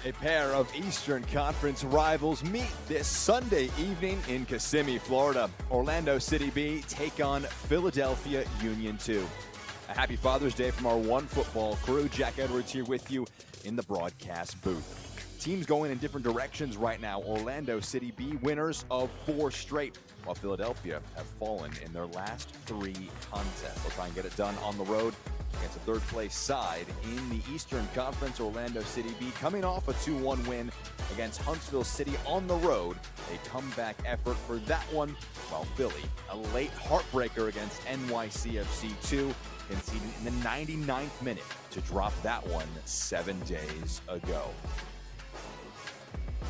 A pair of Eastern Conference rivals meet this Sunday evening in Kissimmee, Florida. Orlando City B take on Philadelphia Union 2. A happy Father's Day from our One Football crew. Jack Edwards here with you in the broadcast booth. Teams going in different directions right now. Orlando City B winners of 4 straight, while Philadelphia have fallen in their last 3 contests. They'll try and get it done on the road against a third-place side in the Eastern Conference. Orlando City B coming off a 2-1 win against Huntsville City on the road. A comeback effort for that one, while Philly, a late heartbreaker against NYCFC 2, conceding in the 99th minute to drop that one 7 days ago.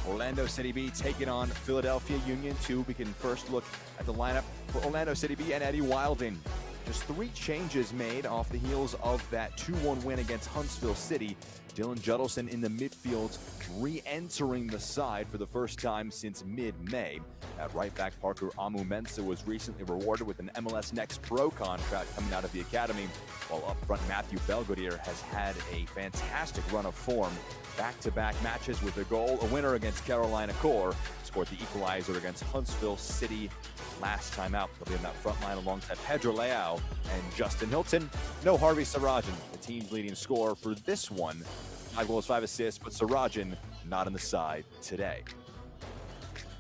Orlando City B taking on Philadelphia Union 2. We can first look at the lineup for Orlando City B and Eddie Wilding. Just 3 changes made off the heels of that 2-1 win against Huntsville City. Dylan Judelson in the midfield, re-entering the side for the first time since mid-May. At right back, Parker Amu-Mensah was recently rewarded with an MLS Next Pro contract coming out of the academy, while up front Matthew Belgodier has had a fantastic run of form. Back-to-back matches with a goal, a winner against Carolina Core, scored the equalizer against Huntsville City last time out. They'll be in that front line alongside Pedro Leao and Justin Hilton. No Harvey Sarajan, the team's leading scorer for this one. 5 goals, 5 assists, but Sarajan not on the side today.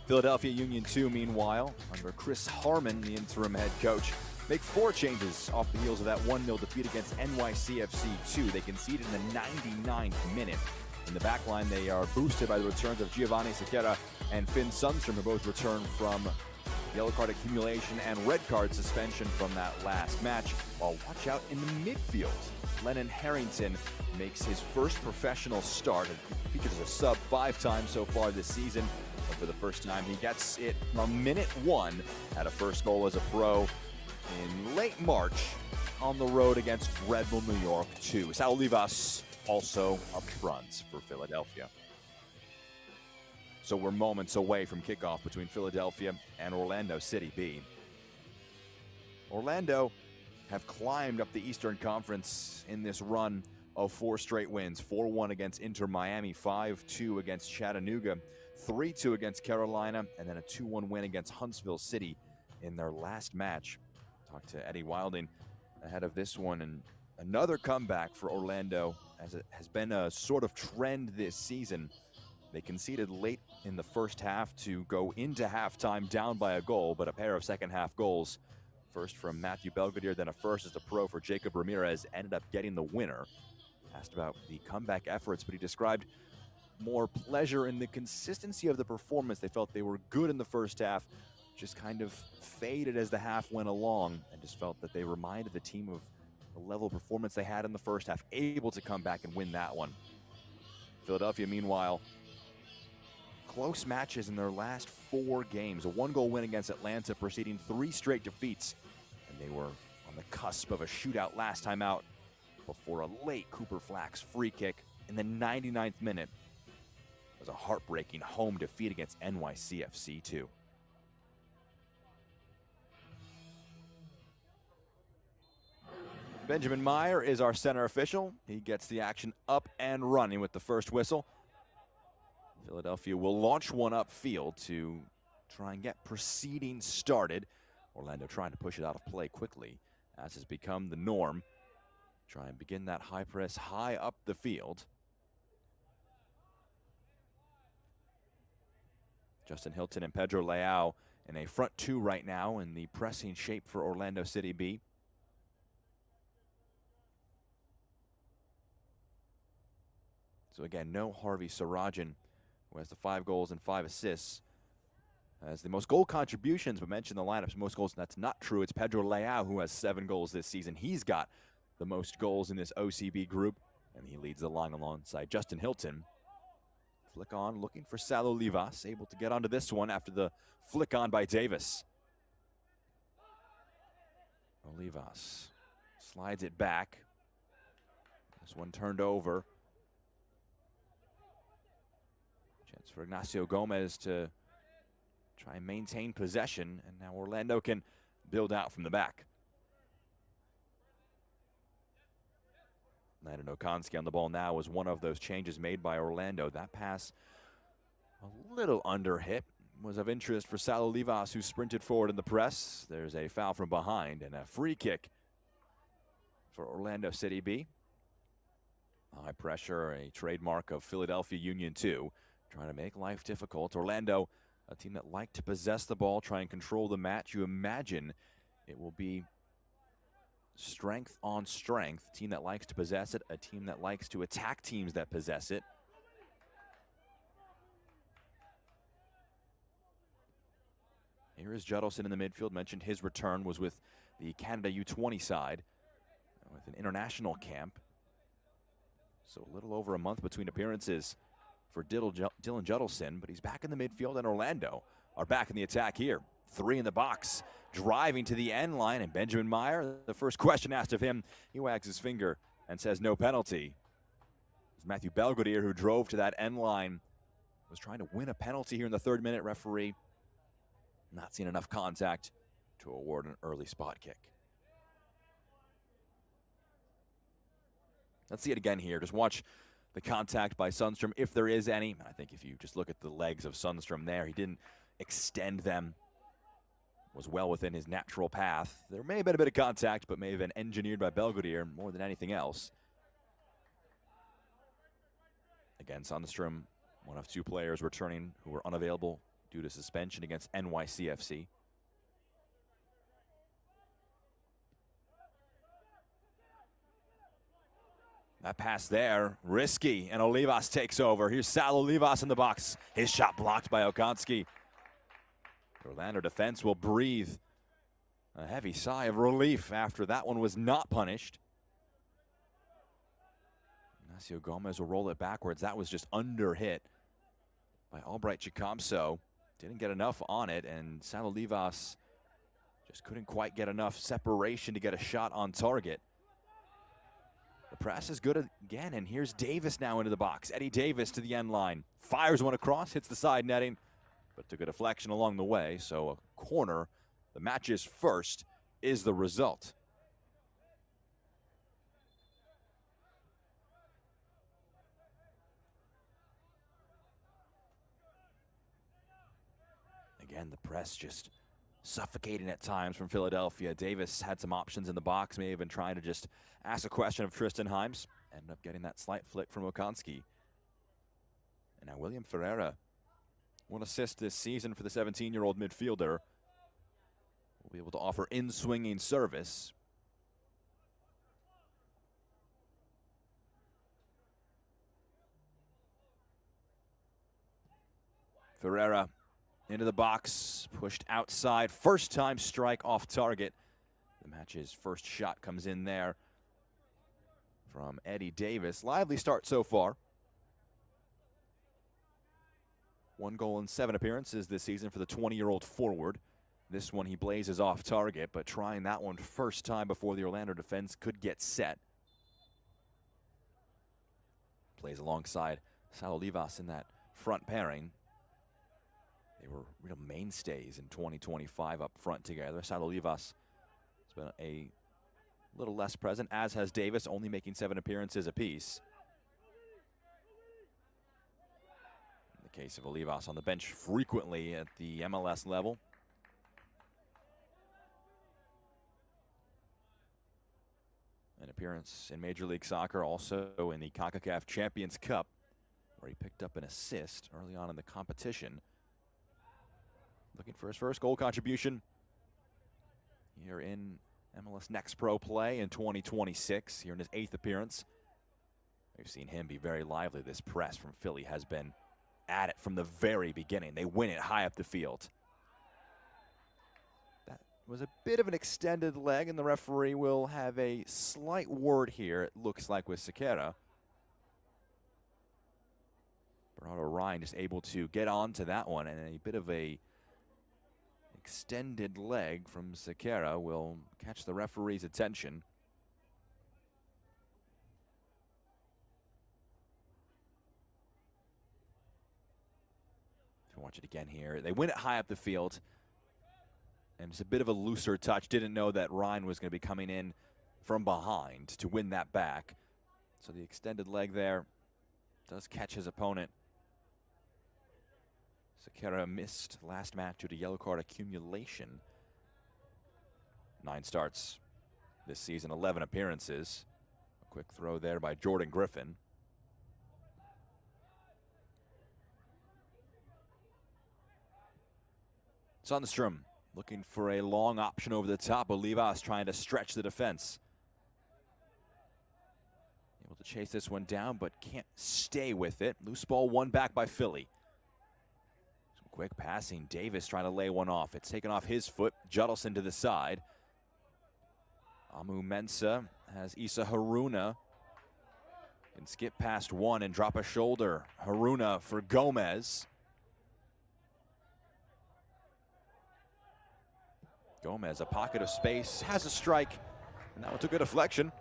Philadelphia Union 2, meanwhile, under Chris Harmon, the interim head coach, make 4 changes off the heels of that 1-0 defeat against NYCFC 2. They conceded in the 99th minute. In the back line, they are boosted by the returns of Giovanni Sequeira and Finn Sundstrom, who both returned from yellow card accumulation and red card suspension from that last match. While watch out in the midfield, Lennon Harrington makes his first professional start and featured as a sub 5 times so far this season. But for the first time, he gets it from minute 1, had a first goal as a pro in late March on the road against Red Bull New York 2. Saul Livas also up front for Philadelphia. So we're moments away from kickoff between Philadelphia and Orlando City B. Orlando have climbed up the Eastern Conference in this run of 4 straight wins. 4-1 against Inter Miami, 5-2 against Chattanooga, 3-2 against Carolina, and then a 2-1 win against Huntsville City in their last match. Talked to Eddie Wilding ahead of this one, and another comeback for Orlando, as it has been a sort of trend this season. They conceded late in the first half to go into halftime down by a goal, but a pair of second-half goals, first from Matthew Belgodier, then a first as a pro for Jacob Ramirez, ended up getting the winner. Asked about the comeback efforts, but he described more pleasure in the consistency of the performance. They felt they were good in the first half, just kind of faded as the half went along, and just felt that they reminded the team of the level of performance they had in the first half, able to come back and win that one. Philadelphia, meanwhile, close matches in their last 4 games. A 1-goal win against Atlanta, preceding 3 straight defeats. And they were on the cusp of a shootout last time out before a late Cooper Flax free kick in the 99th minute. It was a heartbreaking home defeat against NYCFC 2. Benjamin Meyer is our center official. He gets the action up and running with the first whistle. Philadelphia will launch one upfield to try and get proceedings started. Orlando trying to push it out of play quickly, as has become the norm. Try and begin that high press high up the field. Justin Hilton and Pedro Leao in a front 2 right now in the pressing shape for Orlando City B. So again, no Harvey Sarajan, who has the 5 goals and 5 assists. Has the most goal contributions, but mentioned the lineups, most goals. That's not true. It's Pedro Leao who has 7 goals this season. He's got the most goals in this OCB group, and he leads the line alongside Justin Hilton. Flick on, looking for Salo Livas, able to get onto this one after the flick on by Davis. Olivas slides it back. This one turned over. Chance for Ignacio Gomez to try and maintain possession, and now Orlando can build out from the back. Landon Okonski on the ball now was one of those changes made by Orlando. That pass a little under hit. Was of interest for Salo Livas, who sprinted forward in the press. There's a foul from behind and a free kick for Orlando City B. High pressure, a trademark of Philadelphia Union 2, trying to make life difficult. Orlando, a team that liked to possess the ball, try and control the match. You imagine it will be strength on strength. A team that likes to possess it, a team that likes to attack teams that possess it. Here is Judelson in the midfield. Mentioned his return was with the Canada U20 side with an international camp. So a little over a month between appearances for Dylan Judelson, but he's back in the midfield, and Orlando are back in the attack here. 3 in the box, driving to the end line, and Benjamin Meyer, the first question asked of him, he wags his finger and says no penalty. It's Matthew Belgodier, who drove to that end line, was trying to win a penalty here in the 3rd minute. Referee not seen enough contact to award an early spot kick. Let's see it again here. Just watch the contact by Sundstrom, if there is any. I think if you just look at the legs of Sundstrom there, he didn't extend them. Was well within his natural path. There may have been a bit of contact, but may have been engineered by Belgodier more than anything else. Again, Sundstrom, one of 2 players returning who were unavailable due to suspension against NYCFC. That pass there, risky, and Olivas takes over. Here's Salo Livas in the box. His shot blocked by Okonski. The Orlando defense will breathe a heavy sigh of relief after that one was not punished. Ignacio Gomez will roll it backwards. That was just under hit by Albright Chicomso. Didn't get enough on it, and Salo Livas just couldn't quite get enough separation to get a shot on target. The press is good again, and here's Davis now into the box. Eddie Davis to the end line. Fires one across, hits the side netting, but took a deflection along the way, so a corner, the match's first, is the result. Again, the press just suffocating at times from Philadelphia. Davis had some options in the box, may have been trying to just ask a question of Tristan Himes. Ended up getting that slight flick from Okonski. And now William Ferreira, 1 assist this season for the 17-year-old midfielder. Will be able to offer in-swinging service. Ferreira into the box, pushed outside, first time strike off target. The match's first shot comes in there from Eddie Davis. Lively start so far. 1 goal in 7 appearances this season for the 20-year-old forward. This one he blazes off target, but trying that one first time before the Orlando defense could get set. Plays alongside Salo Livas in that front pairing. They were real mainstays in 2025 up front together. Salo Livas has been a little less present, as has Davis, only making 7 appearances apiece. In the case of Olivas, on the bench frequently at the MLS level. An appearance in Major League Soccer, also in the CONCACAF Champions Cup, where he picked up an assist early on in the competition. Looking for his first goal contribution here in MLS Next Pro play in 2026, here in his 8th appearance. We've seen him be very lively. This press from Philly has been at it from the very beginning. They win it high up the field. That was a bit of an extended leg, and the referee will have a slight word here, it looks like, with Sequeira. Bernardo Ryan just able to get onto that one, and a bit of a extended leg from Sequeira will catch the referee's attention. If you watch it again here, they win it high up the field, and it's a bit of a looser touch. Didn't know that Ryan was going to be coming in from behind to win that back. So the extended leg there does catch his opponent. Sekera missed last match due to yellow card accumulation. 9 starts this season, 11 appearances. A quick throw there by Jordan Griffin. Sundstrom looking for a long option over the top. Olivas trying to stretch the defense. Able to chase this one down, but can't stay with it. Loose ball won back by Philly. Some quick passing. Davis trying to lay one off. It's taken off his foot. Judelson to the side. Amu Mensah has Issa Haruna. Can skip past one and drop a shoulder. Haruna for Gomez. Gomez, a pocket of space, has a strike, and that one took a deflection.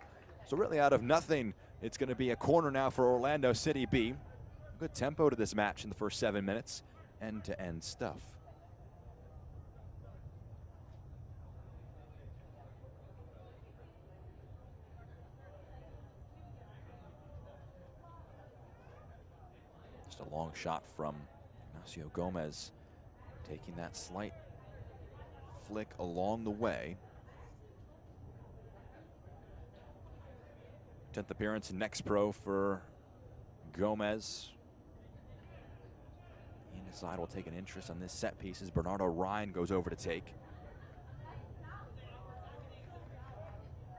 So really out of nothing, it's going to be a corner now for Orlando City B. Good tempo to this match in the first 7 minutes. End-to-end stuff. Just a long shot from Ignacio Gomez, taking that slight flick along the way. 10th appearance in Next Pro for Gomez. Ian Aside will take an interest on this set piece as Bernardo Ryan goes over to take.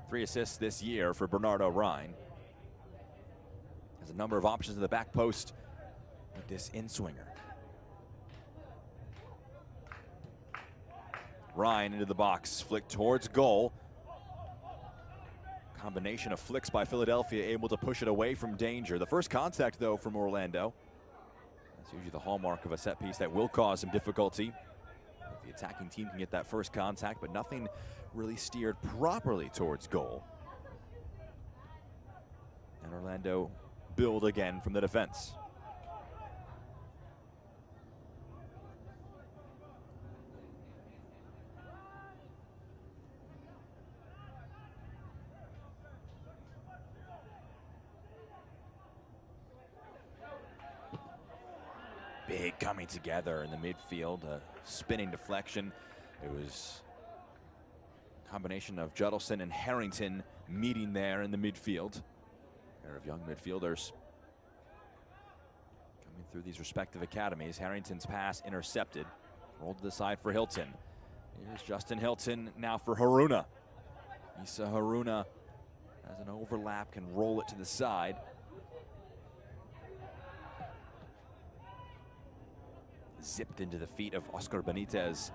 3 assists this year for Bernardo Ryan. Has a number of options in the back post with this in-swinger. Ryan into the box, flick towards goal. Combination of flicks by Philadelphia, able to push it away from danger. The first contact, though, from Orlando. That's usually the hallmark of a set piece that will cause some difficulty. If the attacking team can get that first contact, but nothing really steered properly towards goal. And Orlando build again from the defense. Big coming together in the midfield, a spinning deflection. It was a combination of Judelson and Harrington meeting there in the midfield. A pair of young midfielders coming through these respective academies. Harrington's pass intercepted, rolled to the side for Hilton. Here's Justin Hilton now for Haruna. Issa Haruna has an overlap, can roll it to the side. Zipped into the feet of Oscar Benitez,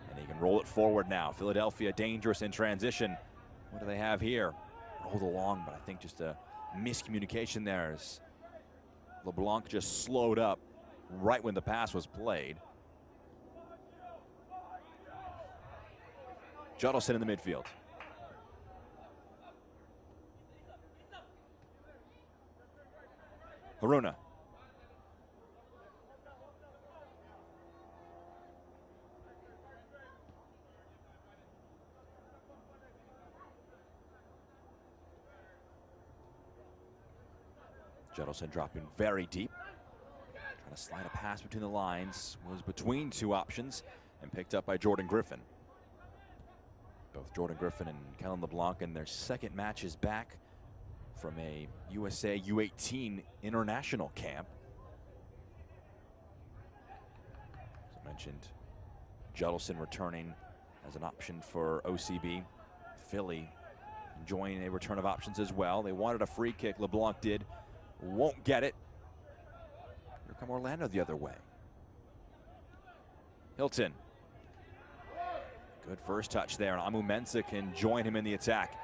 and he can roll it forward now. Philadelphia dangerous in transition. What do they have here? Rolled along, but I think just a miscommunication there as LeBlanc just slowed up right when the pass was played. Judelson in the midfield. Haruna. Judelson dropping very deep. Trying to slide a pass between the lines. Was between 2 options and picked up by Jordan Griffin. Both Jordan Griffin and Kellen LeBlanc in their second matches back from a USA U18 international camp. As I mentioned, Judelson returning as an option for OCB. Philly enjoying a return of options as well. They wanted a free kick, LeBlanc did. Won't get it. Here come Orlando the other way. Hilton. Good first touch there, and Amu Mensah can join him in the attack.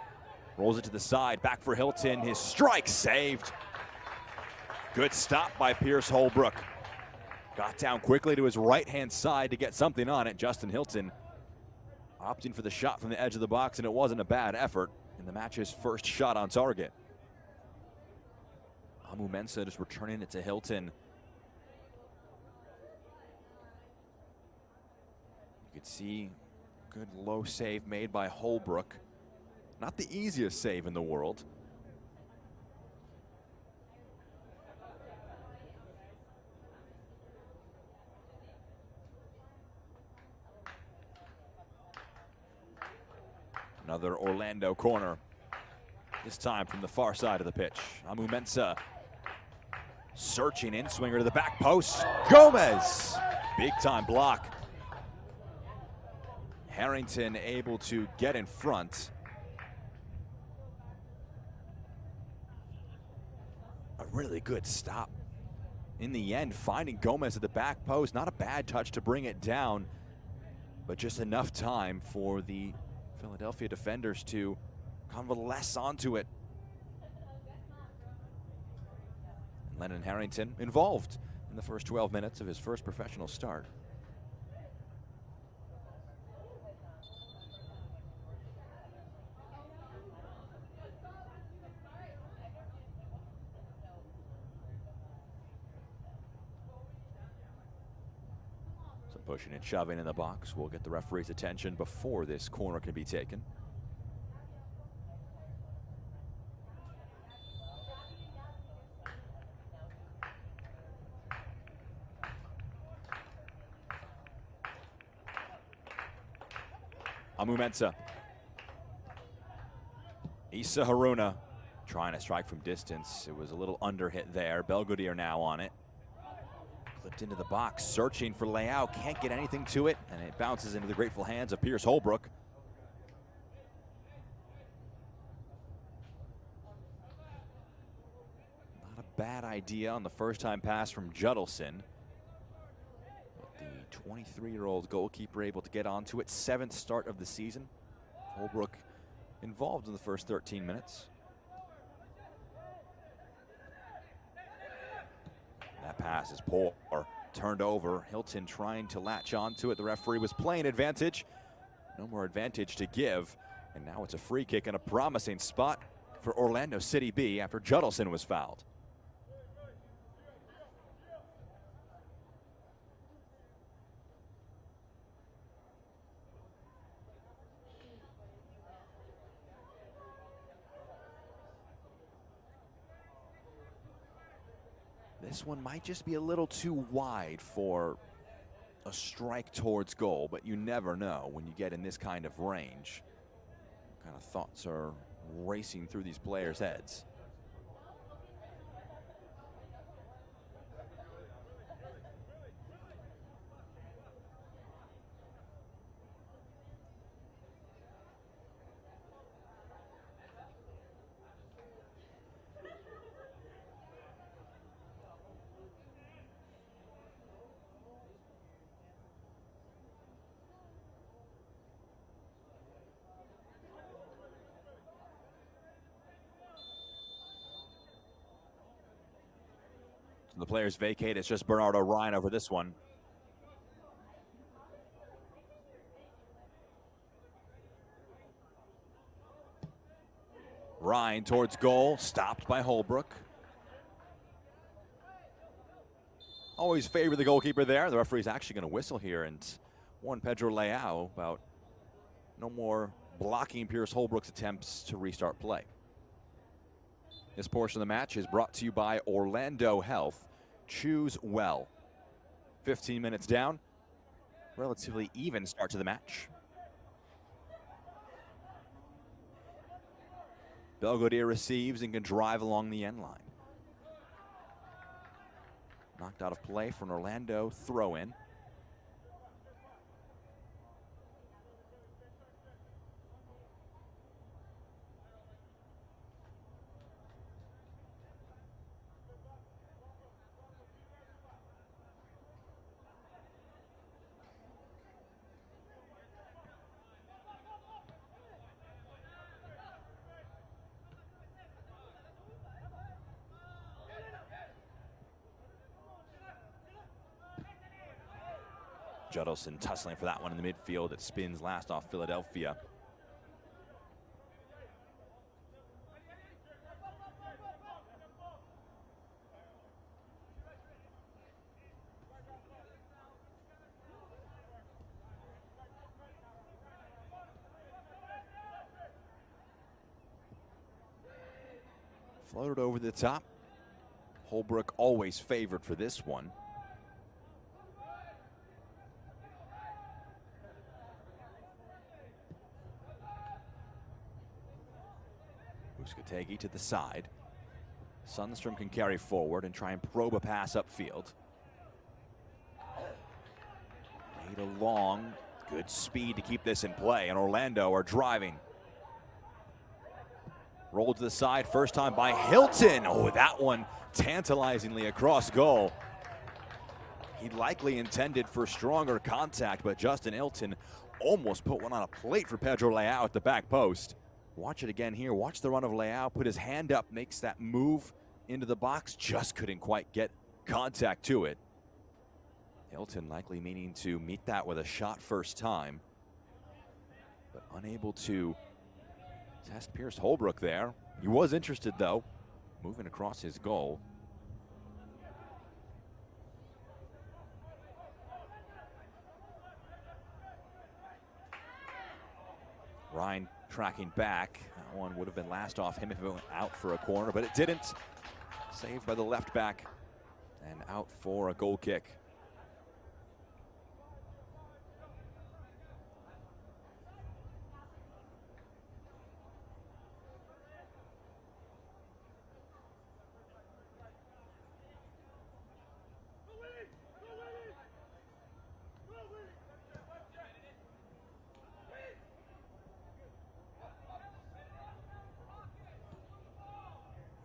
Rolls it to the side, back for Hilton. His strike saved. Good stop by Pierce Holbrook. Got down quickly to his right-hand side to get something on it. Justin Hilton opting for the shot from the edge of the box, and it wasn't a bad effort in the match's first shot on target. Amu Mensah just returning it to Hilton. You could see good low save made by Holbrook. Not the easiest save in the world. Another Orlando corner, this time from the far side of the pitch. Amu-Mensah searching in, swinger to the back post. Gomez, big time block. Harrington able to get in front. A really good stop. In the end, finding Gomez at the back post, not a bad touch to bring it down, but just enough time for the Philadelphia defenders to convalesce onto it. And Lennon Harrington involved in the first 12 minutes of his first professional start. Some pushing and shoving in the box will get the referee's attention before this corner can be taken. Amu-Mensah. Issa Haruna trying to strike from distance. It was a little under hit there. Belgodier now on it. Clipped into the box, searching for Leao. Can't get anything to it, and it bounces into the grateful hands of Pierce Holbrook. Not a bad idea on the first time pass from Judelson. The 23-year-old goalkeeper able to get onto it. 7th start of the season. Holbrook involved in the first 13 minutes. That pass is poor, turned over. Hilton trying to latch onto it. The referee was playing advantage. No more advantage to give. And now it's a free kick in a promising spot for Orlando City B after Judelson was fouled. This one might just be a little too wide for a strike towards goal, but you never know when you get in this kind of range. What kind of thoughts are racing through these players' heads? The players vacate. It's just Bernardo Ryan over this one. Ryan towards goal, stopped by Holbrook. Always favor the goalkeeper there. The referee's actually going to whistle here and warn Pedro Leao about no more blocking Pierce Holbrook's attempts to restart play. This portion of the match is brought to you by Orlando Health. Choose well. 15 minutes down. Relatively even start to the match. Belgodier receives and can drive along the end line. Knocked out of play for an Orlando throw-in. Judelson tussling for that one in the midfield. It spins last off Philadelphia. Floated over the top. Holbrook always favored for this one. Muskategi to the side. Sundstrom can carry forward and try and probe a pass upfield. Laid along, good speed to keep this in play, and Orlando are driving. Rolled to the side, first time by Hilton. Oh, that one tantalizingly across goal. He likely intended for stronger contact, but Justin Hilton almost put one on a plate for Pedro Leao at the back post. Watch it again here. Watch the run of Leao, put his hand up, makes that move into the box, just couldn't quite get contact to it. Hilton likely meaning to meet that with a shot first time, but unable to test Pierce Holbrook there. He was interested though, moving across his goal. Ryan tracking back. That one would have been last off him if it went out for a corner, but it didn't. Saved by the left back and out for a goal kick.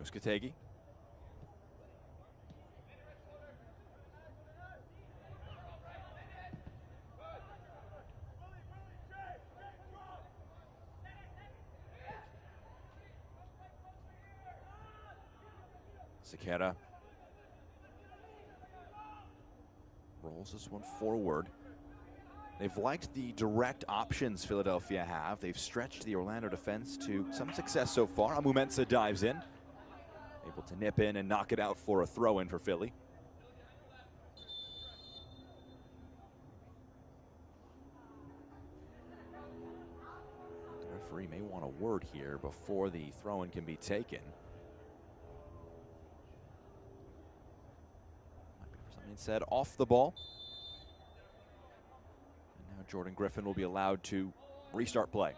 Muskategi. Sequeira rolls this one forward. They've liked the direct options Philadelphia have. They've stretched the Orlando defense to some success so far. Amu Mensah dives in, able to nip in and knock it out for a throw-in for Philly. The referee may want a word here before the throw-in can be taken. Something said off the ball. And now Jordan Griffin will be allowed to restart play.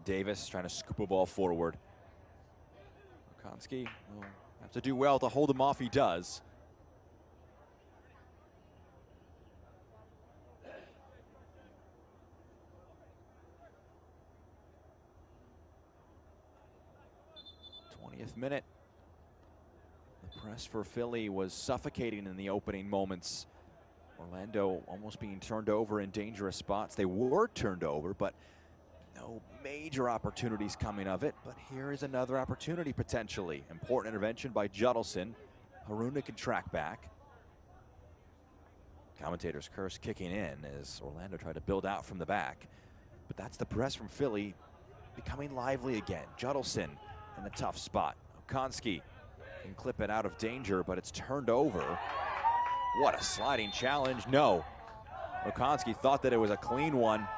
Davis trying to scoop a ball forward. Okonski will have to do well to hold him off. He does. Minute. The press for Philly was suffocating in the opening moments. Orlando almost being turned over in dangerous spots. They were turned over, but no major opportunities coming of it. But here is another opportunity potentially. Important intervention by Judelson. Haruna can track back. Commentators' curse kicking in as Orlando tried to build out from the back. But that's the press from Philly becoming lively again. Judelson in the tough spot. Okonski can clip it out of danger, but it's turned over. What a sliding challenge. No. Okonski thought that it was a clean one.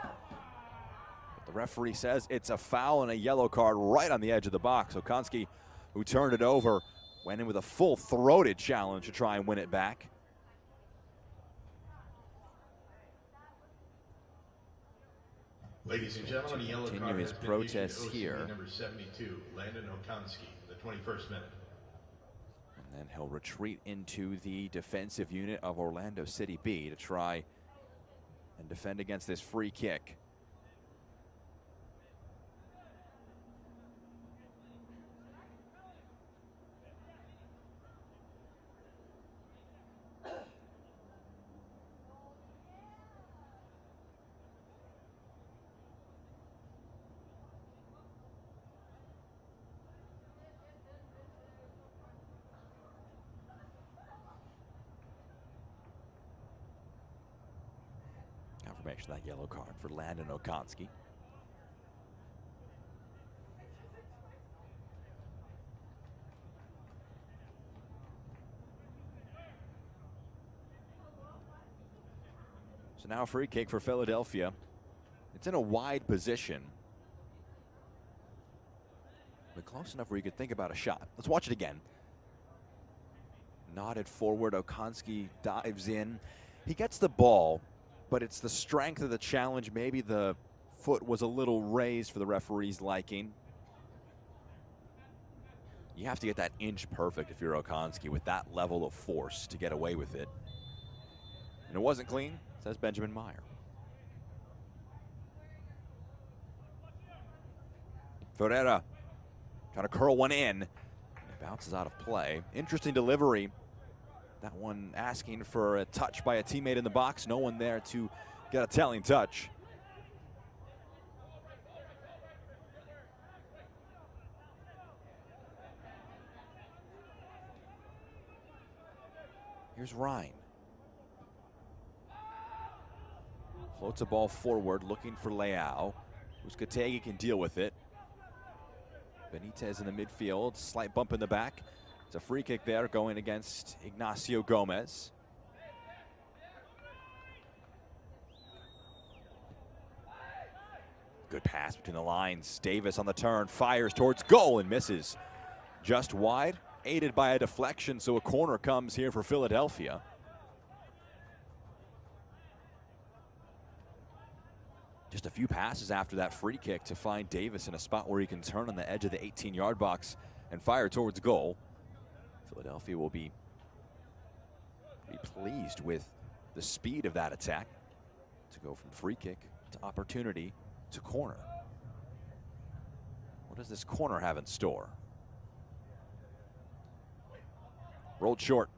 But the referee says it's a foul and a yellow card right on the edge of the box. Okonski, who turned it over, went in with a full-throated challenge to try and win it back. Ladies and gentlemen, a yellow card continue his protests here. Number 72, Landon Okonski, the 21st minute. And then he'll retreat into the defensive unit of Orlando City B to try and defend against this free kick. Confirmation of that yellow card for Landon Okonski. So now a free kick for Philadelphia. It's in a wide position, but close enough where you could think about a shot. Let's watch it again. nodded forward. Okonski dives in. He gets the ball, but it's the strength of the challenge. Maybe the foot was a little raised for the referee's liking. You have to get that inch perfect if you're Okonski with that level of force to get away with it. And it wasn't clean, says Benjamin Meyer. Ferreira trying to curl one in. It bounces out of play. Interesting delivery. That one asking for a touch by a teammate in the box. No one there to get a telling touch. Here's Ryan. Floats a ball forward, looking for Leao. Uzcategui can deal with it. Benitez in the midfield, slight bump in the back. It's a free kick there going against Ignacio Gomez. Good pass between the lines. Davis on the turn, fires towards goal and misses. Just wide, aided by a deflection, so a corner comes here for Philadelphia. Just a few passes after that free kick to find Davis in a spot where he can turn on the edge of the 18-yard box and fire towards goal. Philadelphia will be pleased with the speed of that attack to go from free kick to opportunity to corner. What does this corner have in store? Rolled short,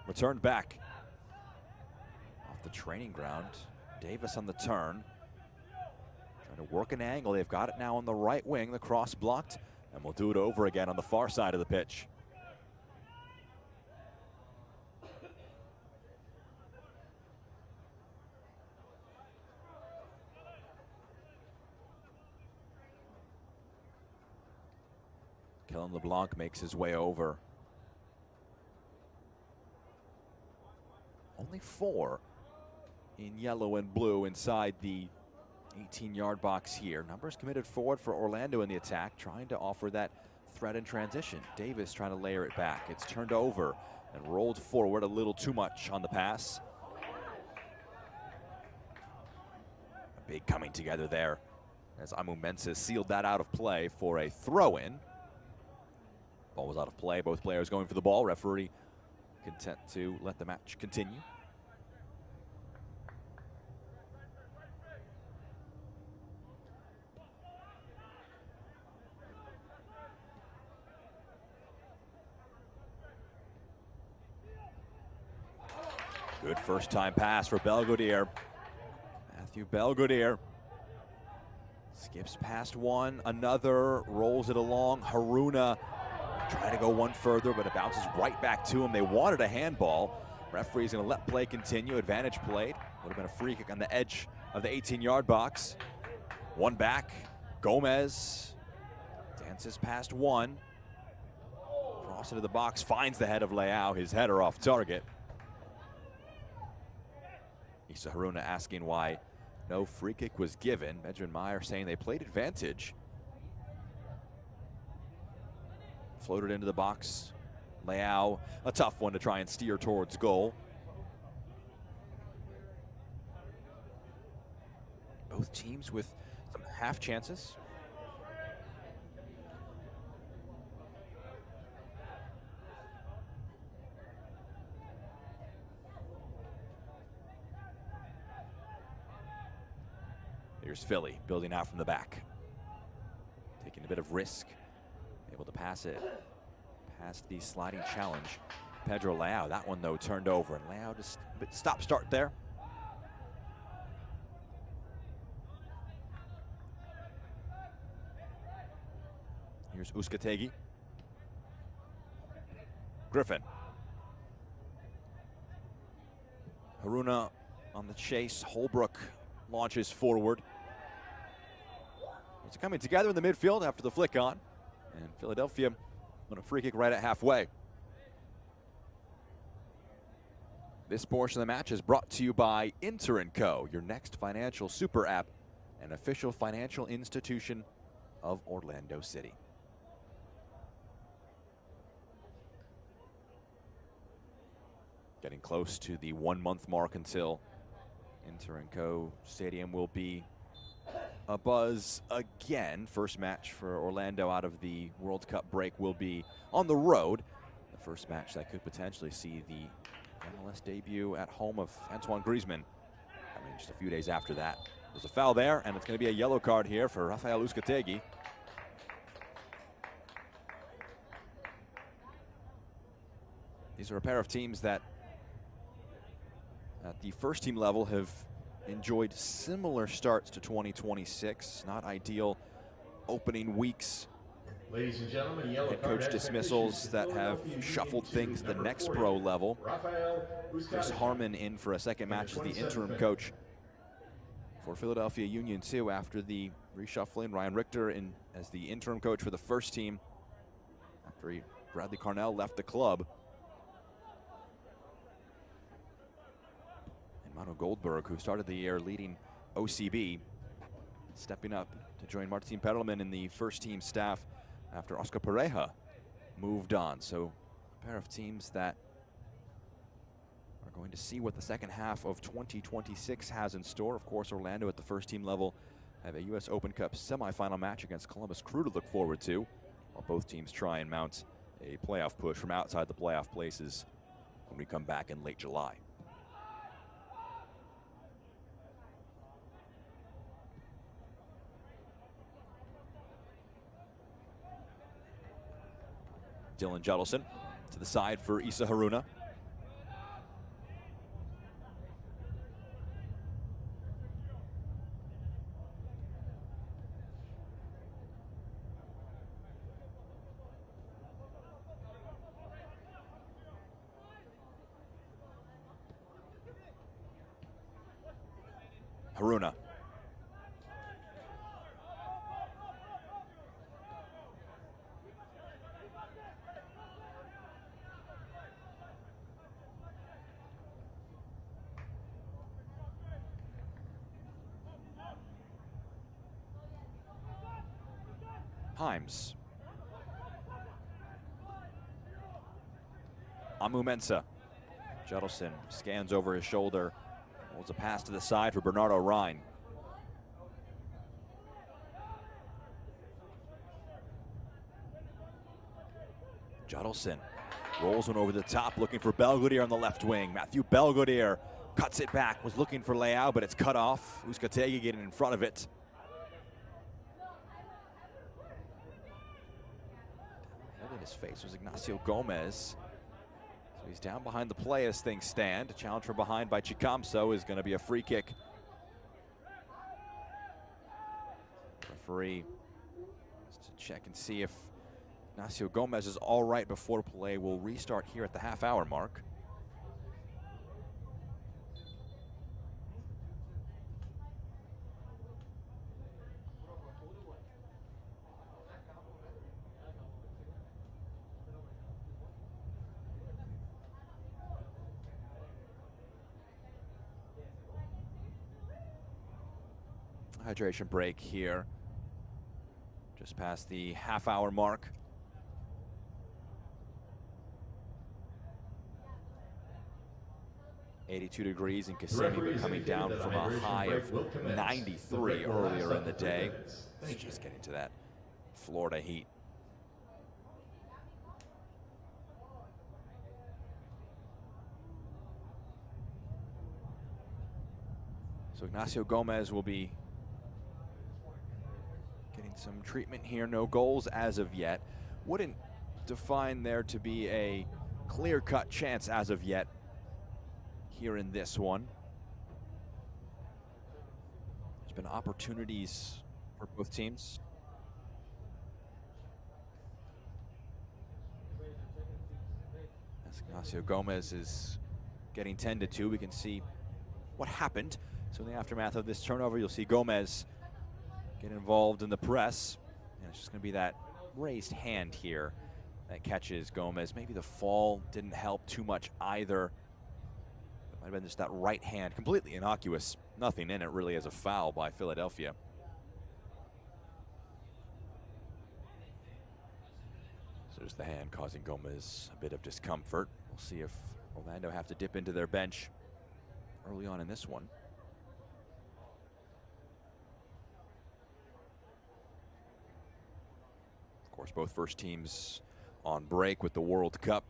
returned back. Off the training ground, Davis on the turn. Trying to work an angle. They've got it now on the right wing. The cross blocked, and we'll do it over again on the far side of the pitch. Kellen LeBlanc makes his way over. Only 4 in yellow and blue inside the 18-yard box here. Numbers committed forward for Orlando in the attack, trying to offer that threat in transition. Davis trying to layer it back. It's turned over and rolled forward a little too much on the pass. A big coming together there as Amu Mensah sealed that out of play for a throw-in. Ball was out of play. Both players going for the ball. Referee content to let the match continue. Good first time pass for Belgodier. Matthew Belgodier skips past one, another, rolls it along. Haruna trying to go one further, but it bounces right back to him. They wanted a handball. Referee's going to let play continue. Advantage played. Would have been a free kick on the edge of the 18-yard box. One back. Gomez dances past one. Cross into the box, finds the head of Leao. His header off target. Issa Haruna asking why no free kick was given. Benjamin Meyer saying they played advantage. Floated into the box. Leao, a tough one to try and steer towards goal. Both teams with some half chances. Here's Philly building out from the back. Taking a bit of risk. Able to pass it past the sliding challenge. Pedro Leao, that one though turned over, and Leao just a bit stop-start there. Here's Uzcategui. Griffin. Haruna on the chase. Holbrook launches forward. It's coming together in the midfield after the flick on. And Philadelphia on a free kick right at halfway. This portion of the match is brought to you by Inter & Co., your next financial super app, an official financial institution of Orlando City. Getting close to the 1 month mark until Inter & Co Stadium will be abuzz again. First match for Orlando out of the World Cup break will be on the road. The first match that could potentially see the MLS debut at home of Antoine Griezmann. I mean, just a few days after that. There's a foul there, and it's going to be a yellow card here for Rafael Uzcategui. These are a pair of teams that at the first team level have enjoyed similar starts to 2026. Not ideal opening weeks. Ladies and gentlemen, yellow Head card coach has been dismissals issued to that have Philadelphia shuffled Union things to the number next 40, pro level. Rafael Chris Uzcategui. Harmon in for a second match as the interim 27th coach for Philadelphia Union 2 after the reshuffling. Ryan Richter in as the interim coach for the first team after Bradley Carnell left the club. And Manu Goldberg, who started the year leading OCB, stepping up to join Martin Perelman in the first team staff after Oscar Pareja moved on. So a pair of teams that are going to see what the second half of 2026 has in store. Of course, Orlando at the first team level have a U.S. Open Cup semifinal match against Columbus Crew to look forward to, while both teams try and mount a playoff push from outside the playoff places when we come back in late July. Dylan Judelson to the side for Issa Haruna. Haruna. Himes. Amu Mensah. Judelson scans over his shoulder. Holds a pass to the side for Bernardo Rhine. Judelson rolls one over the top, looking for Belgodier on the left wing. Matthew Belgodier cuts it back, was looking for Leao, but it's cut off. Uzcategui getting in front of it. Holding his face was Ignacio Gomez. So he's down behind the play as things stand. A challenge from behind by Chicamso is going to be a free kick. Referee wants to check and see if Ignacio Gomez is all right before play. Will restart here at the half-hour mark. Hydration break here, just past the half-hour mark. .82 degrees in Kissimmee, but coming down from a high of 93 earlier in the day. It's just getting to that Florida heat. So Ignacio Gomez will be getting some treatment here. No goals as of yet. Wouldn't define there to be a clear-cut chance as of yet here in this one. There's been opportunities for both teams. As Ignacio Gomez is getting tended to, we can see what happened. So in the aftermath of this turnover, you'll see Gomez get involved in the press. And it's just going to be that raised hand here that catches Gomez. Maybe the fall didn't help too much either. It might have been just that right hand, completely innocuous. Nothing in it really as a foul by Philadelphia. So there's the hand causing Gomez a bit of discomfort. We'll see if Orlando have to dip into their bench early on in this one. Of course, both first teams on break with the World Cup.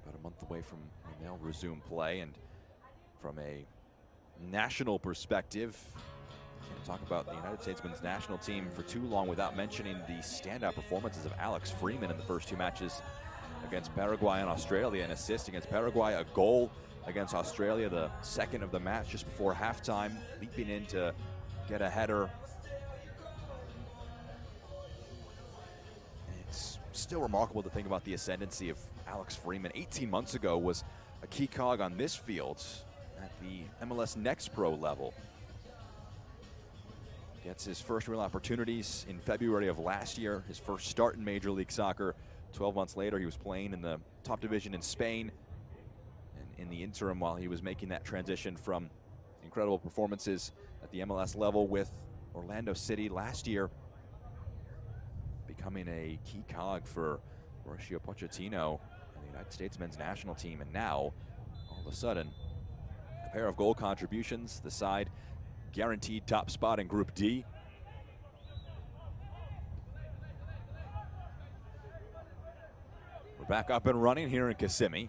About a month away from when they'll resume play. And from a national perspective, can't talk about the United States men's national team for too long without mentioning the standout performances of Alex Freeman in the first two matches against Paraguay and Australia. An assist against Paraguay, a goal against Australia, the second of the match just before halftime, leaping in to get a header. And it's still remarkable to think about the ascendancy of Alex Freeman. 18 months ago was a key cog on this field at the MLS Next Pro level. Gets his first real opportunities in February of last year, his first start in Major League Soccer. 12 months later, he was playing in the top division in Spain. And in the interim, while he was making that transition from incredible performances at the MLS level with Orlando City last year, becoming a key cog for Mauricio Pochettino and the United States men's national team. And now, all of a sudden, a pair of goal contributions, the side guaranteed top spot in Group D. We're back up and running here in Kissimmee.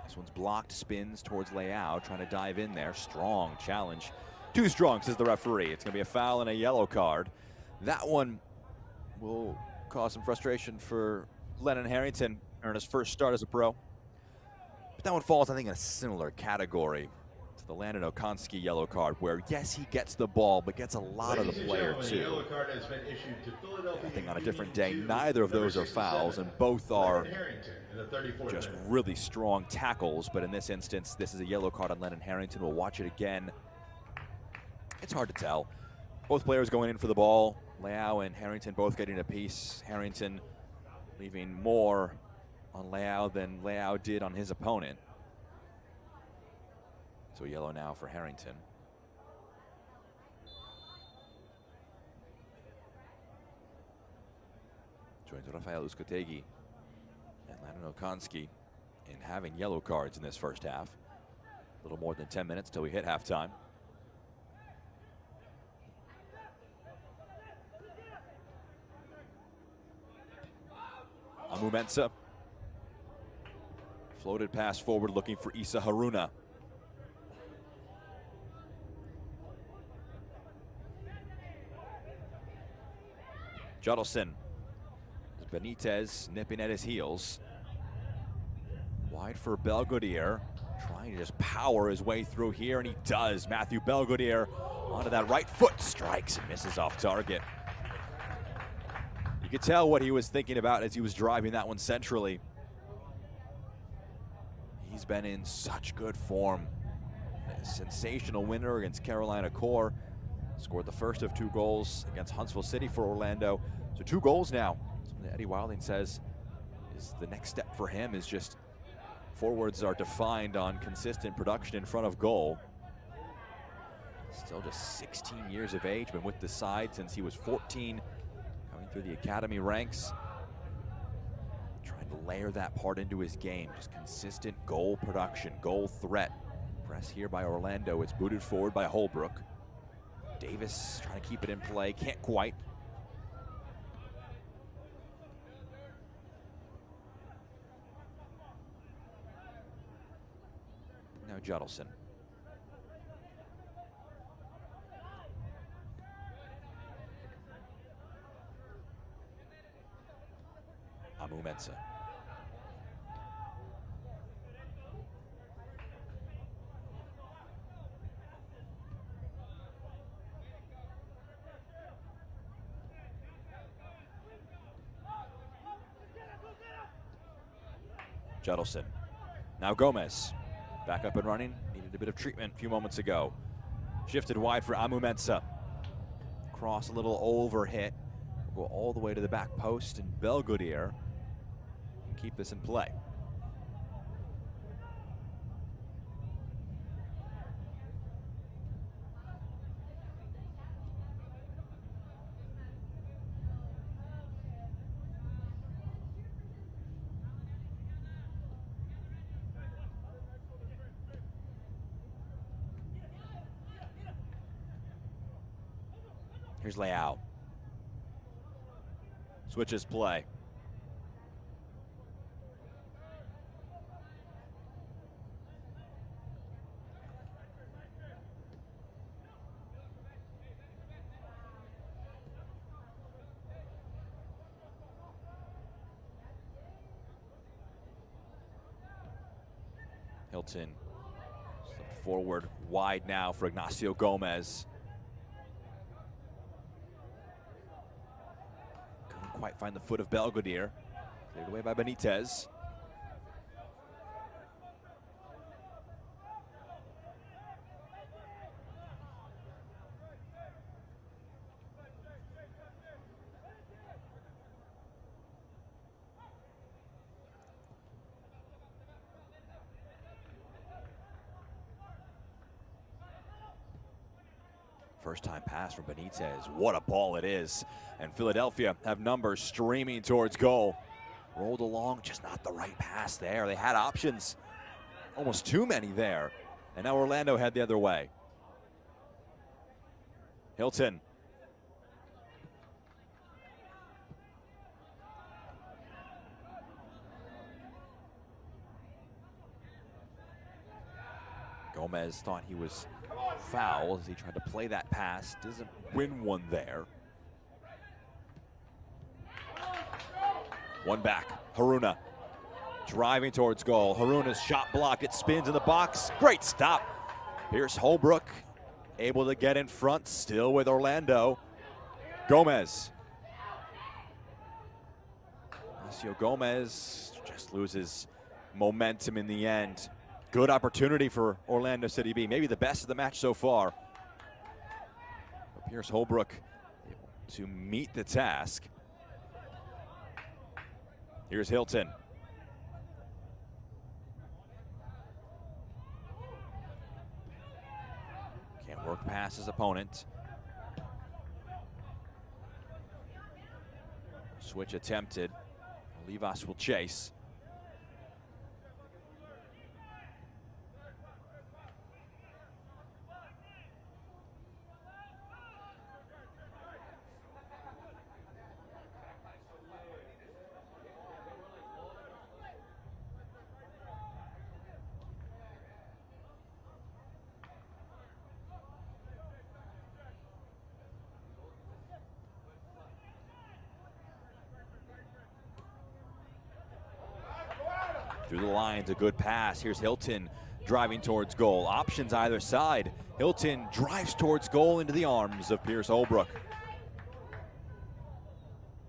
This one's blocked, spins towards Leao, trying to dive in there. Strong challenge. Too strong, says the referee. It's going to be a foul and a yellow card. That one will cause some frustration for Lennon Harrington, earn his first start as a pro. But that one falls, I think, in a similar category to the Landon Okonski yellow card, where, yes, he gets the ball, but gets a lot of the player, too. Yellow card has been issued to Philadelphia. I think on a different day, neither of those are fouls, and both are just really strong tackles. But in this instance, this is a yellow card on Lennon Harrington. We'll watch it again. It's hard to tell. Both players going in for the ball. Leao and Harrington both getting a piece. Harrington leaving more on Leao than Leao did on his opponent. So yellow now for Harrington. Joins Rafael Uzcategui and Landon Okonski in having yellow cards in this first half. A little more than 10 minutes till we hit halftime. Amu Mensah. Floated pass forward looking for Issa Haruna. Judelson. Benitez nipping at his heels. Wide for Belgodier, trying to just power his way through here, and he does. Matthew Belgodier onto that right foot, strikes and misses off target. You could tell what he was thinking about as he was driving that one centrally. He's been in such good form. A sensational winner against Carolina Core. Scored the first of 2 goals against Huntsville City for Orlando. So 2 goals now. Something that Eddie Wilding says is the next step for him is just forwards are defined on consistent production in front of goal. Still just 16 years of age, been with the side since he was 14, coming through the academy ranks. Trying to layer that part into his game, just consistent goal production, goal threat. Press here by Orlando, it's booted forward by Holbrook. Davis trying to keep it in play, can't quite. Now Judelson. Amu Mensah. Judelson. Now Gomez. Back up and running. Needed a bit of treatment a few moments ago. Shifted wide for Amu Mensah. Cross a little over hit. We'll go all the way to the back post, and Belgodier can keep this in play. Here's Leao. Switches play. Hilton slipped forward wide now for Ignacio Gomez. Couldn't quite find the foot of Belvedere. Cleared away by Benitez. First time pass from Benitez. What a ball it is. And Philadelphia have numbers streaming towards goal. Rolled along, just not the right pass there. They had options. Almost too many there. And now Orlando head the other way. Hilton. Gomez thought he was foul as he tried to play that pass. Doesn't win one there. One back. Haruna driving towards goal. Haruna's shot blocked. It spins in the box. Great stop. Pierce Holbrook able to get in front. Still with Orlando. Gomez. Ignacio Gomez just loses momentum in the end. Good opportunity for Orlando City B. Maybe the best of the match so far. But Pierce Holbrook able to meet the task. Here's Hilton. Can't work past his opponent. Switch attempted. Olivas will chase. Through the lines, a good pass. Here's Hilton driving towards goal. Options either side. Hilton drives towards goal into the arms of Pierce Holbrook.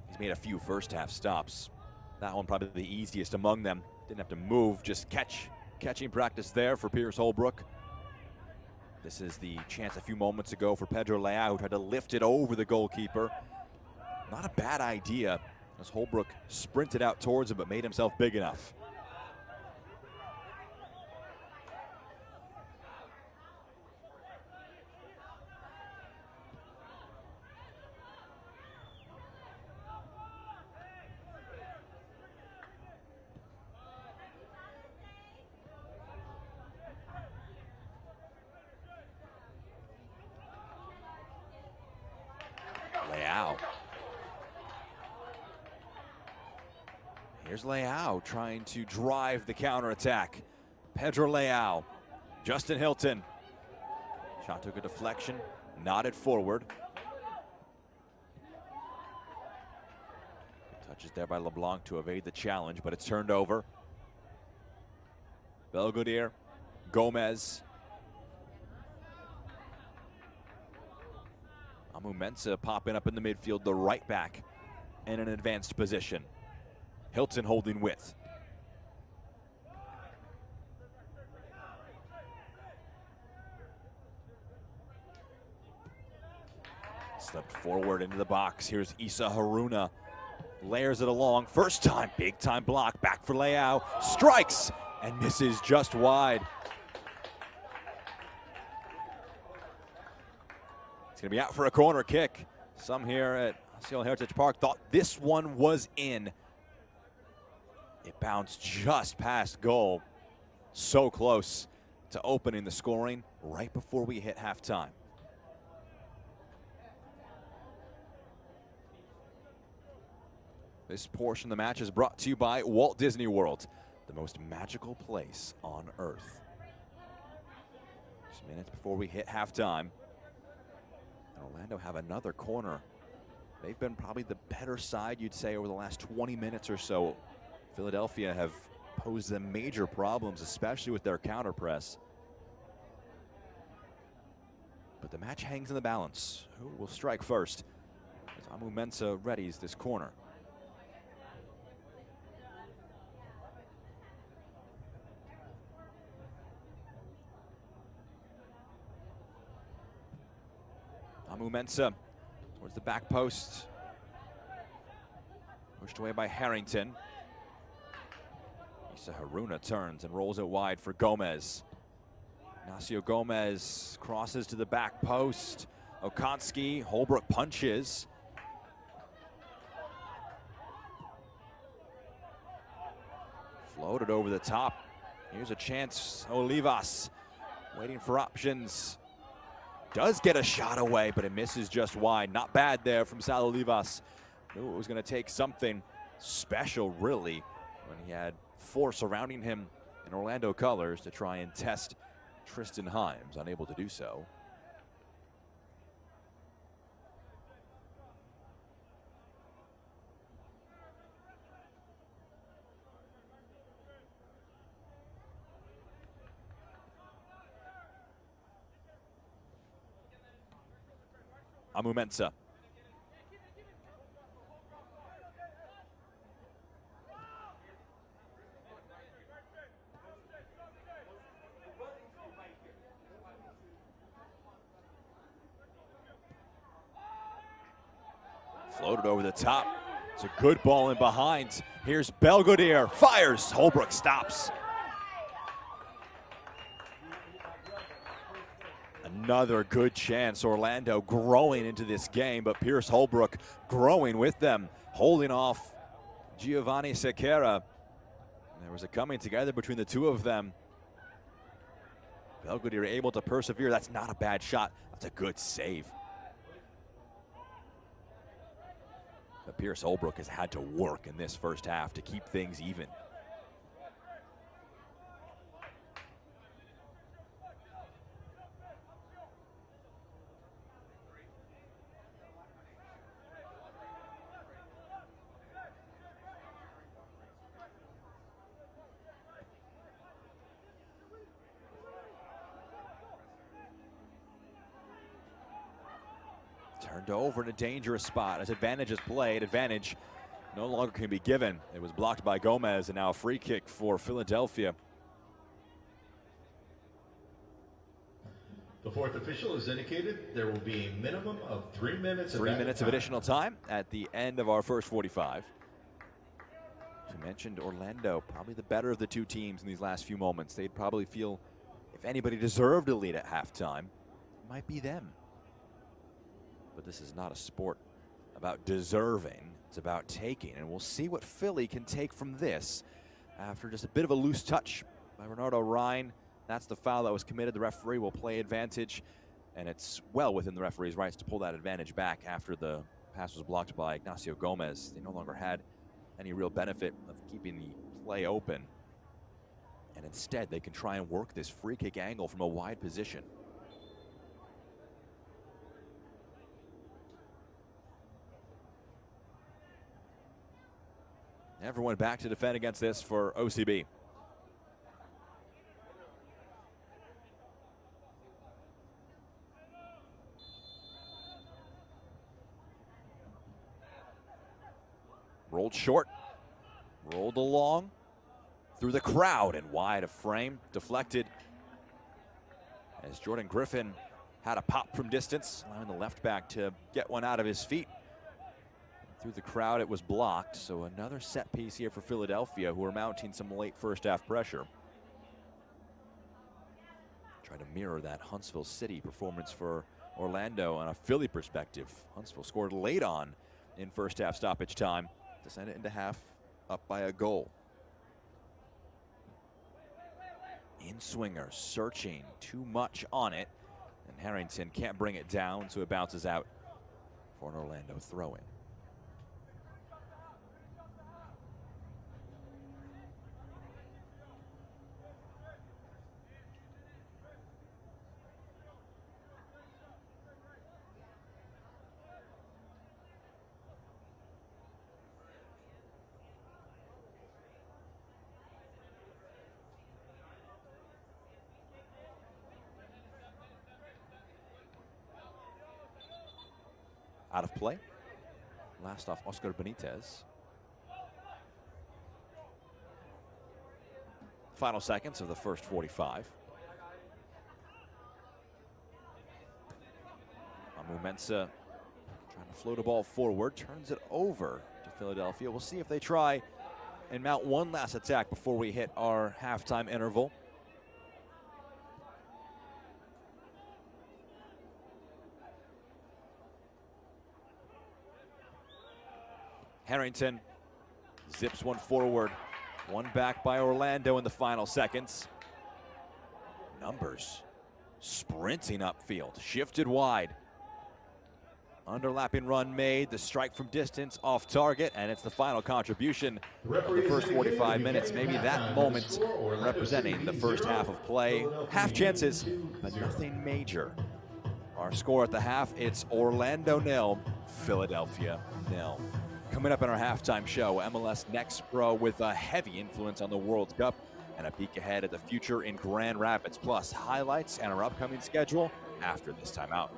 He's made a few first half stops. That one probably the easiest among them. Didn't have to move, just catching practice there for Pierce Holbrook. This is the chance a few moments ago for Pedro Leao, who tried to lift it over the goalkeeper. Not a bad idea as Holbrook sprinted out towards him but made himself big enough. Leao. Here's Leao trying to drive the counterattack. Pedro Leao. Justin Hilton. Shot took a deflection, nodded forward. Good touches there by LeBlanc to evade the challenge, but it's turned over. Belvedere, Gomez. Amu Mensah popping up in the midfield, the right back in an advanced position. Hilton holding width. Slipped forward into the box. Here's Issa Haruna. Layers it along. First time, big time block. Back for Leao. Strikes and misses just wide. It's going to be out for a corner kick. Some here at Osceola Heritage Park thought this one was in. It bounced just past goal. So close to opening the scoring right before we hit halftime. This portion of the match is brought to you by Walt Disney World, the most magical place on Earth. Just minutes before we hit halftime. And Orlando have another corner. They've been probably the better side, you'd say, over the last 20 minutes or so. Philadelphia have posed them major problems, especially with their counter press. But the match hangs in the balance. Who will strike first? As Amu Mensah readies this corner. Amu Mensah towards the back post. Pushed away by Harrington. Issa Haruna turns and rolls it wide for Gomez. Ignacio Gomez crosses to the back post. Okonski, Holbrook punches. Floated over the top. Here's a chance. Olivas waiting for options. Does get a shot away, but it misses just wide. Not bad there from Sal Olivas. Knew it was going to take something special, really, when he had four surrounding him in Orlando colors to try and test Tristan Himes, unable to do so. Amu Mensah. Floated over the top. It's a good ball in behind. Here's Belgodier, fires. Holbrook stops. Another good chance. Orlando growing into this game, but Pierce Holbrook growing with them, holding off Giovanni Sequeira. There was a coming together between the two of them. Belgodier able to persevere. That's not a bad shot. That's a good save. But Pierce Holbrook has had to work in this first half to keep things even. Turned over in a dangerous spot as advantage is played. Advantage no longer can be given. It was blocked by Gomez, and now a free kick for Philadelphia. The fourth official has indicated there will be a minimum of 3 minutes. 3 minutes of additional time at the end of our first 45. As we mentioned, Orlando, probably the better of the two teams in these last few moments. They'd probably feel if anybody deserved a lead at halftime, it might be them. But this is not a sport about deserving, it's about taking. And we'll see what Philly can take from this after just a bit of a loose touch by Bernardo Ryan. That's the foul that was committed. The referee will play advantage, and it's well within the referee's rights to pull that advantage back after the pass was blocked by Ignacio Gomez. They no longer had any real benefit of keeping the play open. And instead, they can try and work this free kick angle from a wide position. Everyone back to defend against this for OCB. Rolled short, rolled along through the crowd and wide of frame, deflected as Jordan Griffin had a pop from distance, allowing the left back to get one out of his feet. Through the crowd, it was blocked, so another set piece here for Philadelphia, who are mounting some late first half pressure. Try to mirror that Huntsville City performance for Orlando on a Philly perspective. Huntsville scored late on in first half stoppage time to send it into half up by a goal. In-swinger searching too much on it, and Harrington can't bring it down, so it bounces out for an Orlando throw-in. out of play. Last off, Oscar Benitez. Final seconds of the first 45. Amu Mensah trying to float a ball forward, turns it over to Philadelphia. We'll see if they try and mount one last attack before we hit our halftime interval. Harrington zips one forward, one back by Orlando in the final seconds. Numbers sprinting upfield, shifted wide. Underlapping run made, the strike from distance off target, and it's the final contribution of the first 45 minutes. Maybe that moment representing the first half of play. Half chances, but nothing major. Our score at the half, it's Orlando 0, Philadelphia 0. Coming up in our halftime show, MLS Next Pro with a heavy influence on the World Cup and a peek ahead at the future in Grand Rapids, plus highlights and our upcoming schedule after this timeout.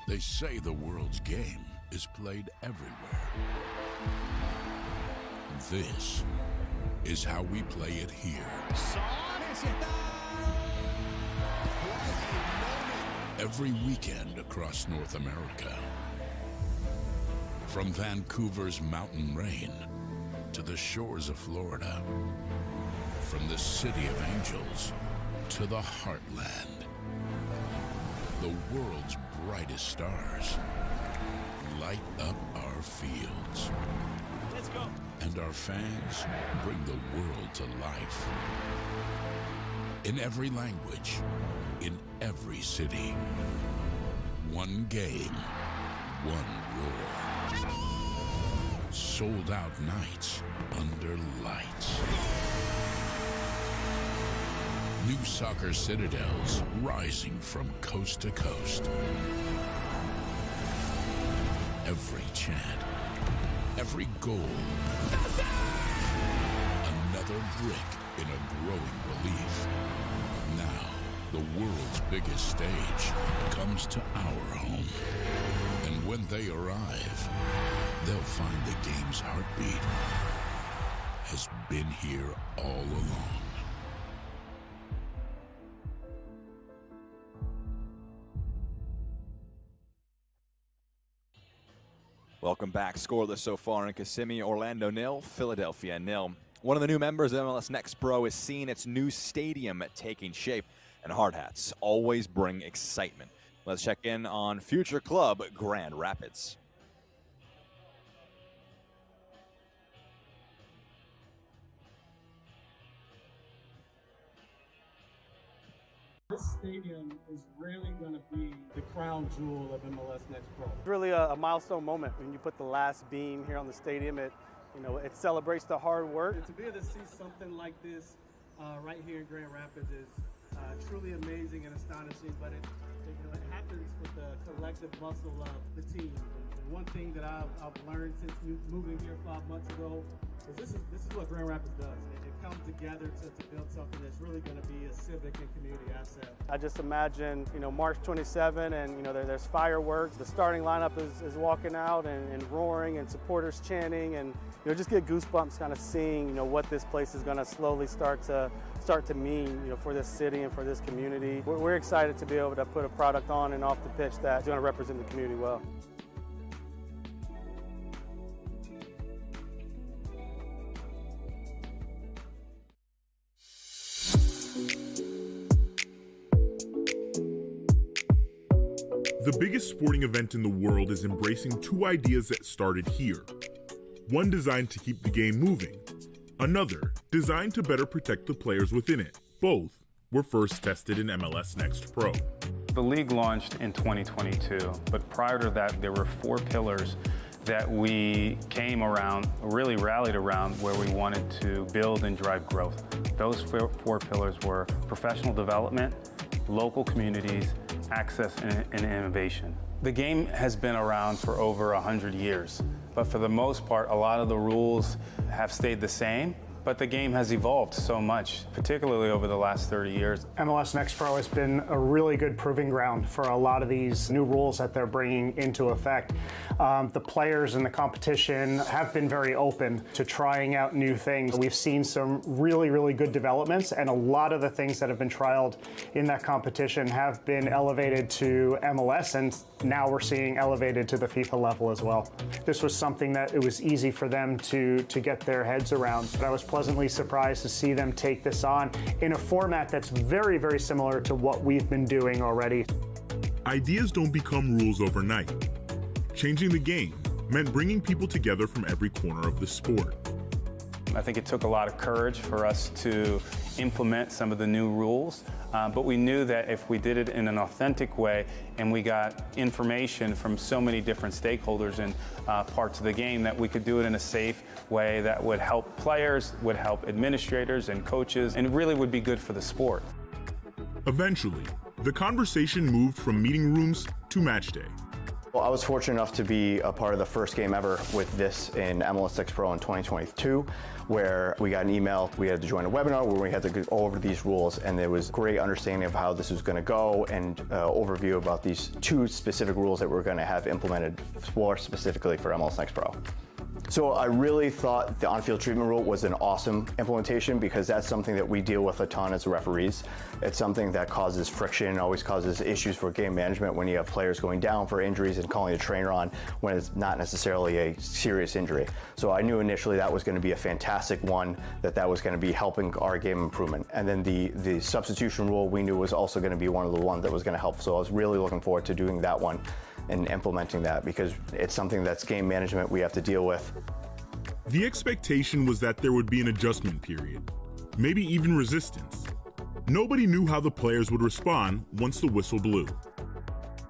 They say the world's game is played everywhere. This is how we play it here. Every weekend across North America. From Vancouver's mountain rain to the shores of Florida. From the City of Angels to the Heartland. The world's brightest stars light up our fields. Let's go. And our fans bring the world to life. In every language, in every city. One game, one roar. Sold out nights under lights. New soccer citadels rising from coast to coast. Every chant, every goal, another brick in a growing relief. Now, the world's biggest stage comes to our home. And when they arrive, they'll find the game's heartbeat has been here all along. Welcome back. Scoreless so far in Kissimmee. Orlando 0, Philadelphia 0. One of the new members of MLS Next Pro is seeing its new stadium taking shape, and hard hats always bring excitement. Let's check in on future club Grand Rapids. This stadium is really going to be the crown jewel of MLS Next Pro. It's really a milestone moment when you put the last beam here on the stadium. It celebrates the hard work. And to be able to see something like this right here in Grand Rapids is truly amazing and astonishing. But it happens with the collective muscle of the team. And one thing that I've learned since moving here 5 months ago is this is what Grand Rapids does. It comes together to build something that's really going to be a civic and community asset. I just imagine, March 27 and, there's fireworks. The starting lineup is walking out and roaring and supporters chanting and, just get goosebumps kind of seeing, what this place is going to slowly start to mean, for this city and for this community. We're excited to be able to put a product on and off the pitch that's going to represent the community well. The biggest sporting event in the world is embracing two ideas that started here. One designed to keep the game moving, another designed to better protect the players within it. Both were first tested in MLS Next Pro. The league launched in 2022, but prior to that, there were 4 pillars that we came around, really rallied around, where we wanted to build and drive growth. Those 4 pillars were professional development, local communities, access, and innovation. The game has been around for over 100 years, but for the most part, a lot of the rules have stayed the same. But the game has evolved so much, particularly over the last 30 years. MLS Next Pro has been a really good proving ground for a lot of these new rules that they're bringing into effect. The players and the competition have been very open to trying out new things. We've seen some really, really good developments, and a lot of the things that have been trialed in that competition have been elevated to MLS, and now we're seeing elevated to the FIFA level as well. This was something that it was easy for them to get their heads around. But I was pleasantly surprised to see them take this on in a format that's very, very similar to what we've been doing already. Ideas don't become rules overnight. Changing the game meant bringing people together from every corner of the sport. I think it took a lot of courage for us to implement some of the new rules, but we knew that if we did it in an authentic way and we got information from so many different stakeholders in parts of the game, that we could do it in a safe way that would help players, would help administrators and coaches, and really would be good for the sport. Eventually, the conversation moved from meeting rooms to match day. Well, I was fortunate enough to be a part of the first game ever with this in MLS Next Pro in 2022, where we got an email. We had to join a webinar where we had to go over these rules, and there was great understanding of how this was going to go and overview about these 2 specific rules that we're going to have implemented more specifically for MLS Next Pro. So I really thought the on-field treatment rule was an awesome implementation, because that's something that we deal with a ton as referees. It's something that causes friction, always causes issues for game management when you have players going down for injuries and calling a trainer on when it's not necessarily a serious injury. So I knew initially that was going to be a fantastic one, that was going to be helping our game improvement. And then the substitution rule we knew was also going to be one of the ones that was going to help. So I was really looking forward to doing that one and implementing that, because it's something that's game management we have to deal with. The expectation was that there would be an adjustment period, maybe even resistance. Nobody knew how the players would respond once the whistle blew.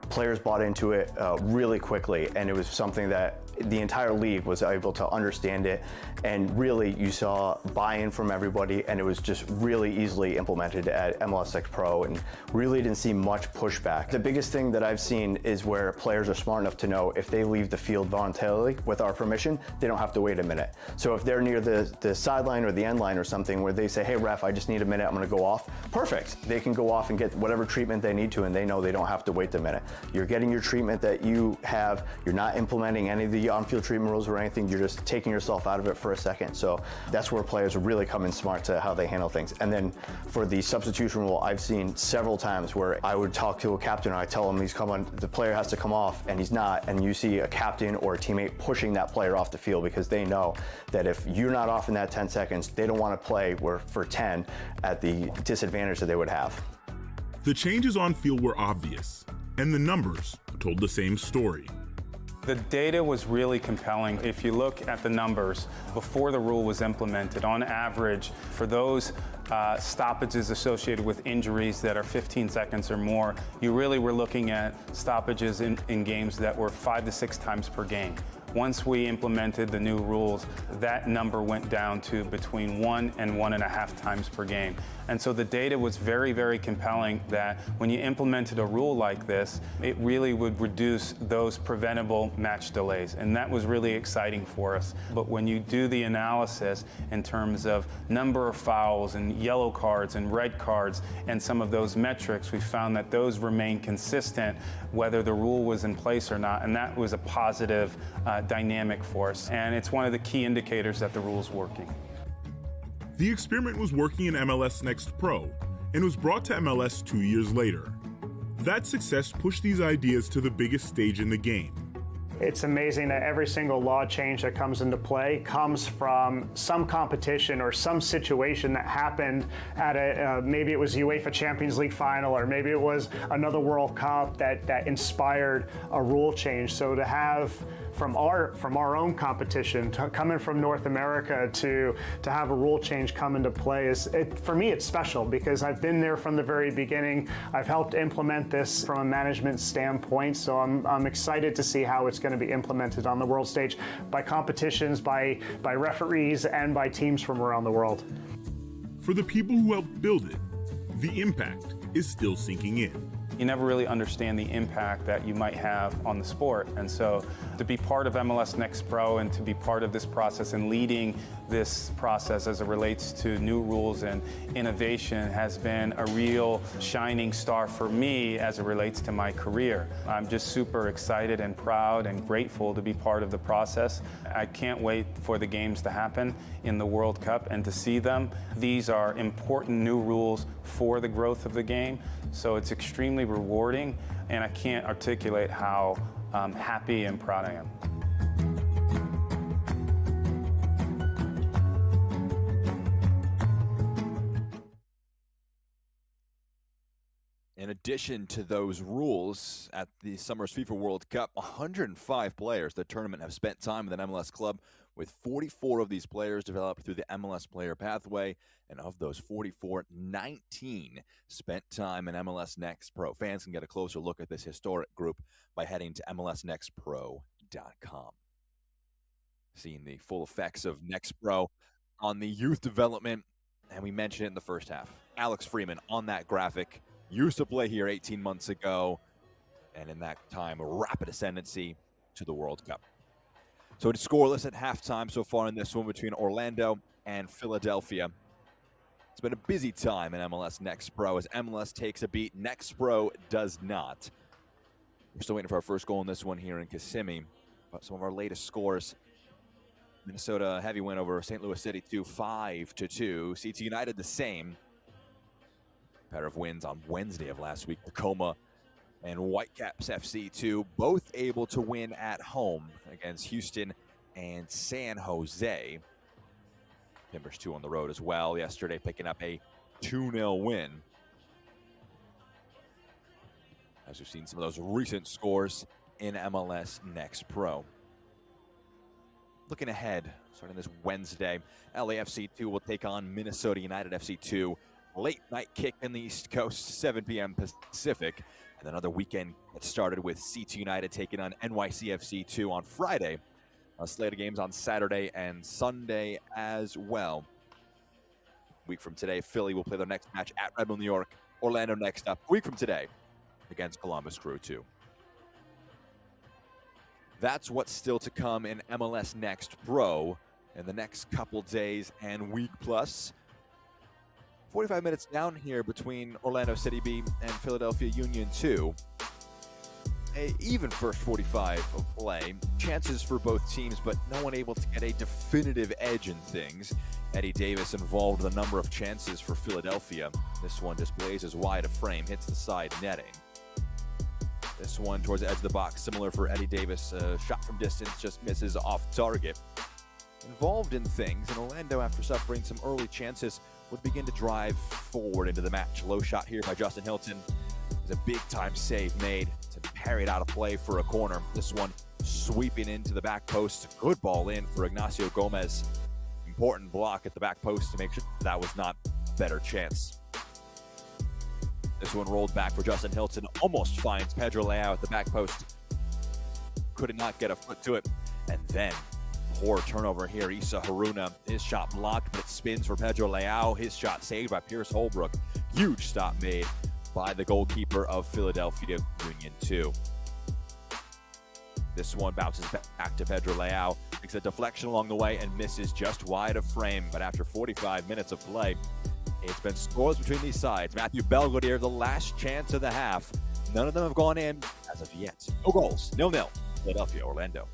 Players bought into it really quickly, and it was something that the entire league was able to understand it, and really you saw buy-in from everybody, and it was just really easily implemented at MLS Next Pro, and really didn't see much pushback. The biggest thing that I've seen is where players are smart enough to know if they leave the field voluntarily with our permission, they don't have to wait a minute. So if they're near the sideline or the end line or something where they say, hey ref, I just need a minute, I'm gonna go off, perfect. They can go off and get whatever treatment they need to, and they know they don't have to wait the minute. You're getting your treatment that you have, you're not implementing any of the on-field treatment rules or anything, you're just taking yourself out of it for a second. So that's where players really come in smart to how they handle things. And then for the substitution rule, I've seen several times where I would talk to a captain and I tell him the player has to come off, and he's not, and you see a captain or a teammate pushing that player off the field, because they know that if you're not off in that 10 seconds, they don't want to play for 10 at the disadvantage that they would have. The changes on field were obvious, and the numbers told the same story. The data was really compelling. If you look at the numbers before the rule was implemented, on average, for those stoppages associated with injuries that are 15 seconds or more, you really were looking at stoppages in games that were 5 to 6 times per game. Once we implemented the new rules, that number went down to between 1 and 1.5 times per game. And so the data was very, very compelling that when you implemented a rule like this, it really would reduce those preventable match delays. And that was really exciting for us. But when you do the analysis in terms of number of fouls and yellow cards and red cards and some of those metrics, we found that those remain consistent whether the rule was in place or not. And that was a positive dynamic for us. And it's one of the key indicators that the rule's working. The experiment was working in MLS Next Pro and was brought to MLS 2 years later. That success pushed these ideas to the biggest stage in the game, It's amazing that every single law change that comes into play comes from some competition or some situation that happened at maybe it was UEFA Champions League final, or maybe it was another World Cup that inspired a rule change. So to have from our own competition, coming from North America, to have a rule change come into play for me, it's special because I've been there from the very beginning. I've helped implement this from a management standpoint, so I'm excited to see how it's going to be implemented on the world stage by competitions, by referees, and by teams from around the world. For the people who helped build it, the impact is still sinking in. You never really understand the impact that you might have on the sport. And so to be part of MLS Next Pro and to be part of this process and leading this process as it relates to new rules and innovation has been a real shining star for me as it relates to my career. I'm just super excited and proud and grateful to be part of the process. I can't wait for the games to happen in the World Cup and to see them. These are important new rules for the growth of the game, so it's extremely rewarding, and I can't articulate how happy and proud I am. In addition to those rules, at the summer's FIFA World Cup, 105 players at the tournament have spent time with an MLS club, with 44 of these players developed through the MLS player pathway, and of those 44, 19 spent time in MLS Next Pro. Fans can get a closer look at this historic group by heading to MLSNextPro.com. Seeing the full effects of Next Pro on the youth development, and we mentioned it in the first half. Alex Freeman on that graphic used to play here 18 months ago, and in that time, a rapid ascendancy to the World Cup. So it's scoreless at halftime so far in this one between Orlando and Philadelphia. It's been a busy time in MLS Next Pro as MLS takes a beat. Next Pro does not. We're still waiting for our first goal in this one here in Kissimmee. But some of our latest scores: Minnesota heavy win over St. Louis City 5-2. CT United the same. Pair of wins on Wednesday of last week. Tacoma and Whitecaps FC 2, both able to win at home against Houston and San Jose. Timbers 2 on the road as well yesterday, picking up a 2-0 win. As we've seen some of those recent scores in MLS Next Pro. Looking ahead, starting this Wednesday, LAFC 2 will take on Minnesota United FC 2. Late night kick in the East Coast, 7 p.m. Pacific. And another weekend gets started with CT United taking on NYCFC 2 on Friday. A slate of games on Saturday and Sunday as well. A week from today, Philly will play their next match at Red Bull New York. Orlando next up, a week from today, against Columbus Crew 2. That's what's still to come in MLS Next Pro in the next couple days and week plus. 45 minutes down here between Orlando City B and Philadelphia Union 2. An even first 45 of play. Chances for both teams, but no one able to get a definitive edge in things. Eddie Davis involved with a number of chances for Philadelphia. This one just blazes wide of frame, hits the side netting. This one towards the edge of the box, similar for Eddie Davis. Shot from distance, just misses off target. Involved in things, and Orlando, after suffering some early chances, would begin to drive forward into the match. Low shot here by Justin Hilton. There's a big-time save made to parry it out of play for a corner. This one sweeping into the back post. Good ball in for Ignacio Gomez. Important block at the back post to make sure that was not a better chance. This one rolled back for Justin Hilton. Almost finds Pedro Leao at the back post. Could not get a foot to it. And then poor turnover here. Issa Haruna, his shot blocked, but it spins for Pedro Leao. His shot saved by Pierce Holbrook. Huge stop made by the goalkeeper of Philadelphia Union 2. This one bounces back to Pedro Leao. Makes a deflection along the way and misses just wide of frame. But after 45 minutes of play, it's been scoreless between these sides. Matthew Belvedere, the last chance of the half. None of them have gone in as of yet. No goals, 0-0. Philadelphia, Orlando.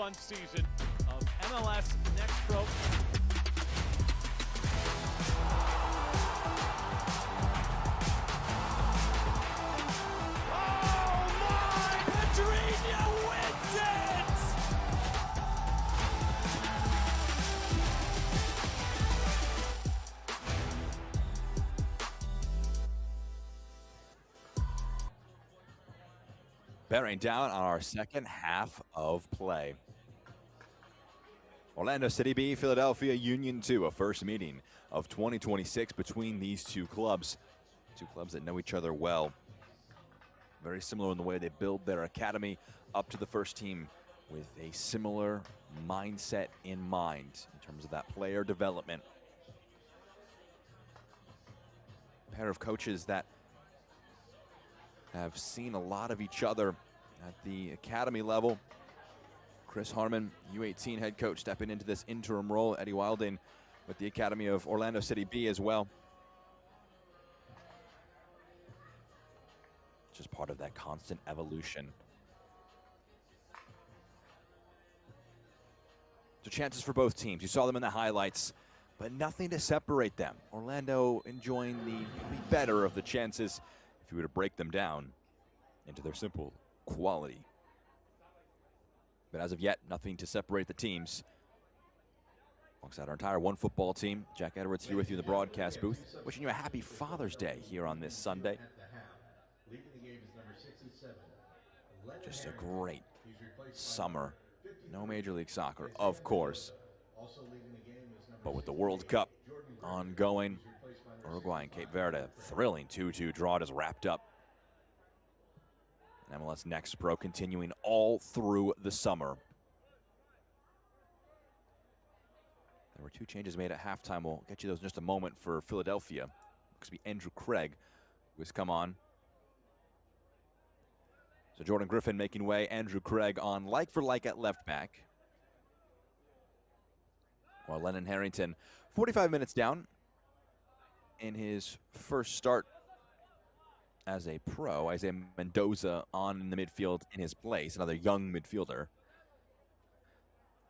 fun season of MLS Next Pro. Bearing down on our second half of play. Orlando City B, Philadelphia Union 2, a first meeting of 2026 between these two clubs. Two clubs that know each other well. Very similar in the way they build their academy up to the first team with a similar mindset in mind in terms of that player development. A pair of coaches that have seen a lot of each other at the academy level. Chris Harmon, U18 head coach, stepping into this interim role. Eddie Wilding with the academy of Orlando City B as well. Just part of that constant evolution. So chances for both teams. You saw them in the highlights, but nothing to separate them. Orlando enjoying the better of the chances if you were to break them down into their simple quality. But as of yet, nothing to separate the teams. Alongside our entire One Football team, Jack Edwards here with you in the broadcast booth, wishing you a happy Father's Day here on this Sunday. Just a great summer. No Major League Soccer, of course. But with the World Cup ongoing, Uruguay and Cape Verde, thrilling 2-2 draw just wrapped up. MLS Next Pro continuing all through the summer. There were two changes made at halftime. We'll get you those in just a moment for Philadelphia. Looks to be Andrew Craig who has come on. So Jordan Griffin making way, Andrew Craig on like for like at left back. While Lennon Harrington, 45 minutes down in his first start as a pro. Isaiah Mendoza on in the midfield in his place, another young midfielder.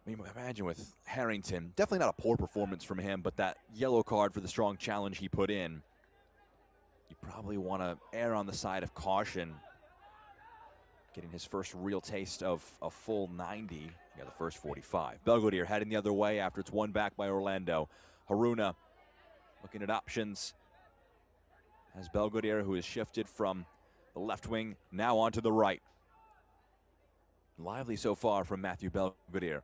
I mean, imagine with Harrington, definitely not a poor performance from him, but that yellow card for the strong challenge he put in, you probably want to err on the side of caution. Getting his first real taste of a full 90, the first 45. Belgodier heading the other way after it's won back by Orlando. Haruna looking at options as Belgodier, who has shifted from the left wing now onto the right. Lively so far from Matthew Belgodier.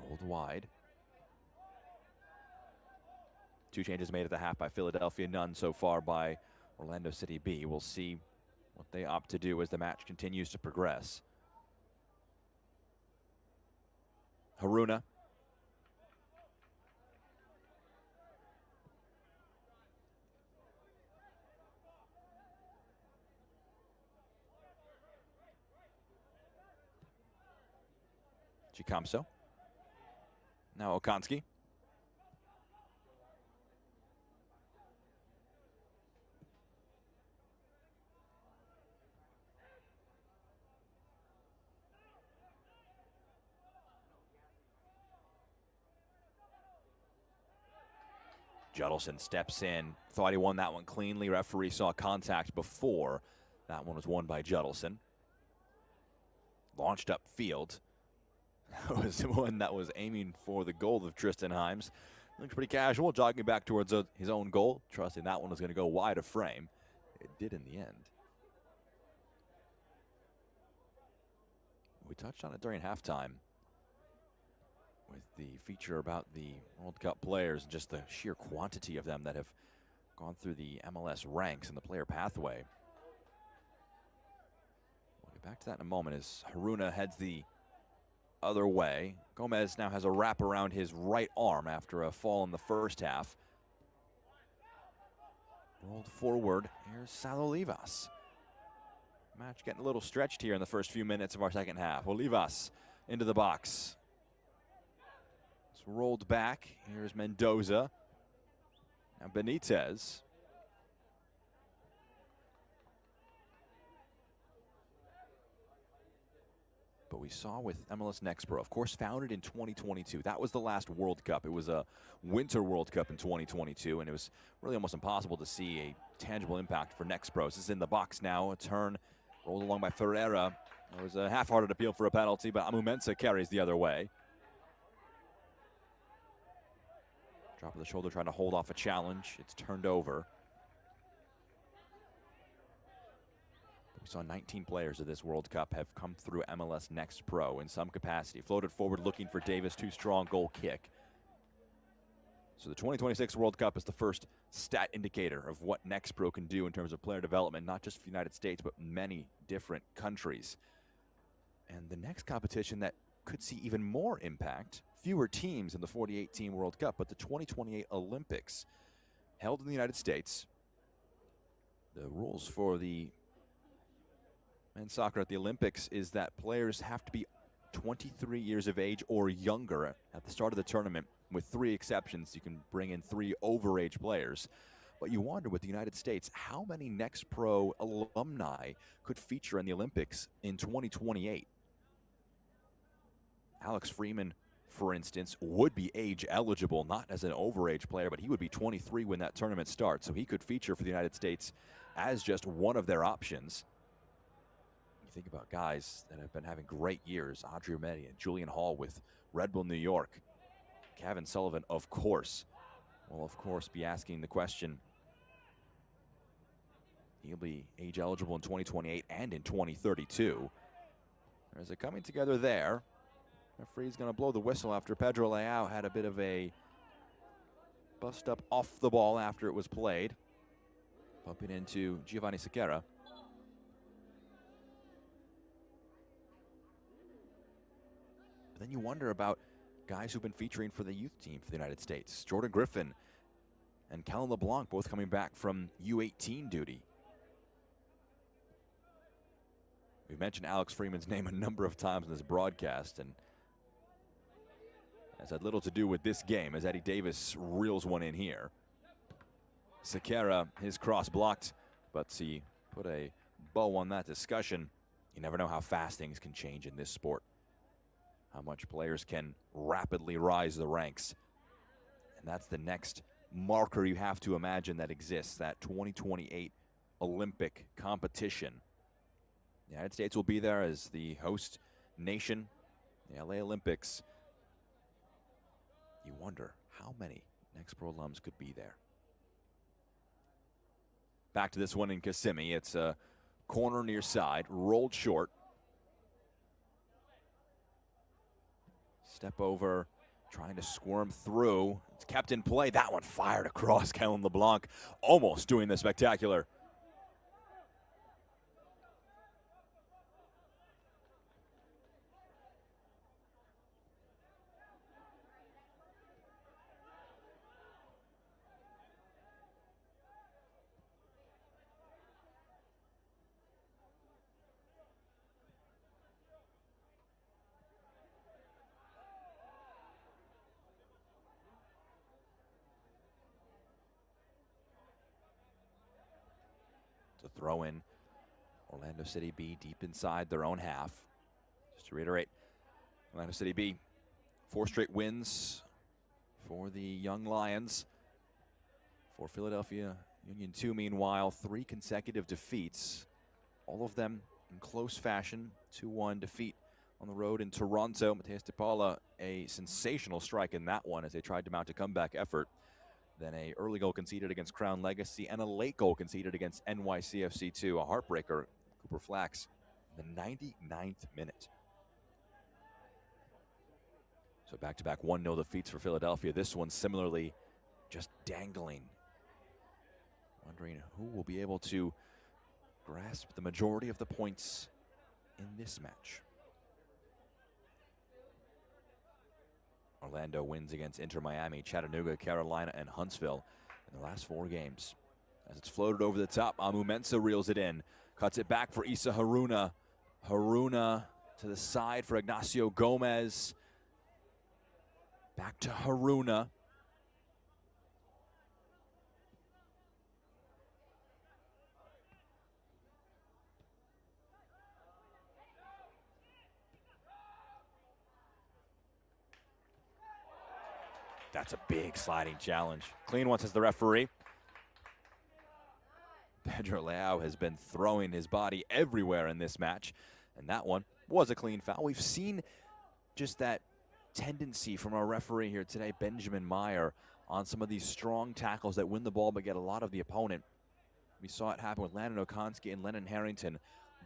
Rolled wide. Two changes made at the half by Philadelphia, none so far by Orlando City B. We'll see what they opt to do as the match continues to progress. Haruna. Chicamso. Now Okonski. Judelson steps in, thought he won that one cleanly. Referee saw contact before. That one was won by Judelson. Launched up field. That was the one that was aiming for the goal of Tristan Himes. Looks pretty casual, jogging back towards his own goal, trusting that one was going to go wide of frame. It did in the end. We touched on it during halftime with the feature about the World Cup players and just the sheer quantity of them that have gone through the MLS ranks and the player pathway. We'll get back to that in a moment as Haruna heads the other way. Gomez now has a wrap around his right arm after a fall in the first half. Rolled forward. Here's Salolivas. Match getting a little stretched here in the first few minutes of our second half. Olivas into the box. It's rolled back. Here's Mendoza. Now Benitez. But we saw with MLS Next Pro, of course, founded in 2022. That was the last World Cup. It was a Winter World Cup in 2022, and it was really almost impossible to see a tangible impact for Next Pro. This is in the box now. A turn rolled along by Ferreira. It was a half-hearted appeal for a penalty, but Amumensa carries the other way. Drop of the shoulder trying to hold off a challenge. It's turned over. We saw 19 players of this World Cup have come through MLS Next Pro in some capacity. Floated forward looking for Davis, too strong, goal kick. So the 2026 World Cup is the first stat indicator of what Next Pro can do in terms of player development, not just for the United States, but many different countries. And the next competition that could see even more impact, fewer teams in the 48-team World Cup, but the 2028 Olympics held in the United States. The rules for the men's soccer at the Olympics is that players have to be 23 years of age or younger at the start of the tournament, with 3 exceptions. You can bring in 3 overage players. But you wonder with the United States, how many Next Pro alumni could feature in the Olympics in 2028? Alex Freeman, for instance, would be age eligible, not as an overage player, but he would be 23 when that tournament starts. So he could feature for the United States as just one of their options. Think about guys that have been having great years. Audrey Medi and Julian Hall with Red Bull New York. Kevin Sullivan, of course, will of course be asking the question. He'll be age eligible in 2028 and in 2032. There's a coming together there. Referee's going to blow the whistle after Pedro Leao had a bit of a bust up off the ball after it was played. Bumping into Giovanni Sequeira. But then you wonder about guys who've been featuring for the youth team for the United States. Jordan Griffin and Kellen LeBlanc both coming back from U18 duty. We've mentioned Alex Freeman's name a number of times in this broadcast, and has had little to do with this game as Eddie Davis reels one in here. Sequeira, his cross blocked, but he put a bow on that discussion. You never know how fast things can change in this sport. How much players can rapidly rise the ranks. And that's the next marker you have to imagine that exists, that 2028 Olympic competition. The United States will be there as the host nation, the LA Olympics. You wonder how many Next Pro alums could be there. Back to this one in Kissimmee. It's a corner near side, rolled short. Step over, trying to squirm through. It's kept in play. That one fired across. Kellen LeBlanc almost doing the spectacular. To throw in Orlando City B deep inside their own half. Just to reiterate, Orlando City B, 4 straight wins for the Young Lions. For Philadelphia Union 2, meanwhile, 3 consecutive defeats. All of them in close fashion. 2-1 defeat on the road in Toronto. Mateus De Paula, a sensational strike in that one as they tried to mount a comeback effort. Then a early goal conceded against Crown Legacy and a late goal conceded against NYCFC2. A heartbreaker, Cooper Flax, in the 99th minute. So back-to-back 1-0 defeats for Philadelphia. This one similarly just dangling. Wondering who will be able to grasp the majority of the points in this match. Orlando wins against Inter Miami, Chattanooga, Carolina, and Huntsville in the last 4 games. As it's floated over the top, Amumensa reels it in. Cuts it back for Issa Haruna. Haruna to the side for Ignacio Gomez. Back to Haruna. That's a big sliding challenge. Clean one, says the referee. Pedro Leao has been throwing his body everywhere in this match, and that one was a clean foul. We've seen just that tendency from our referee here today, Benjamin Meyer, on some of these strong tackles that win the ball but get a lot of the opponent. We saw it happen with Landon Okonski and Lennon Harrington,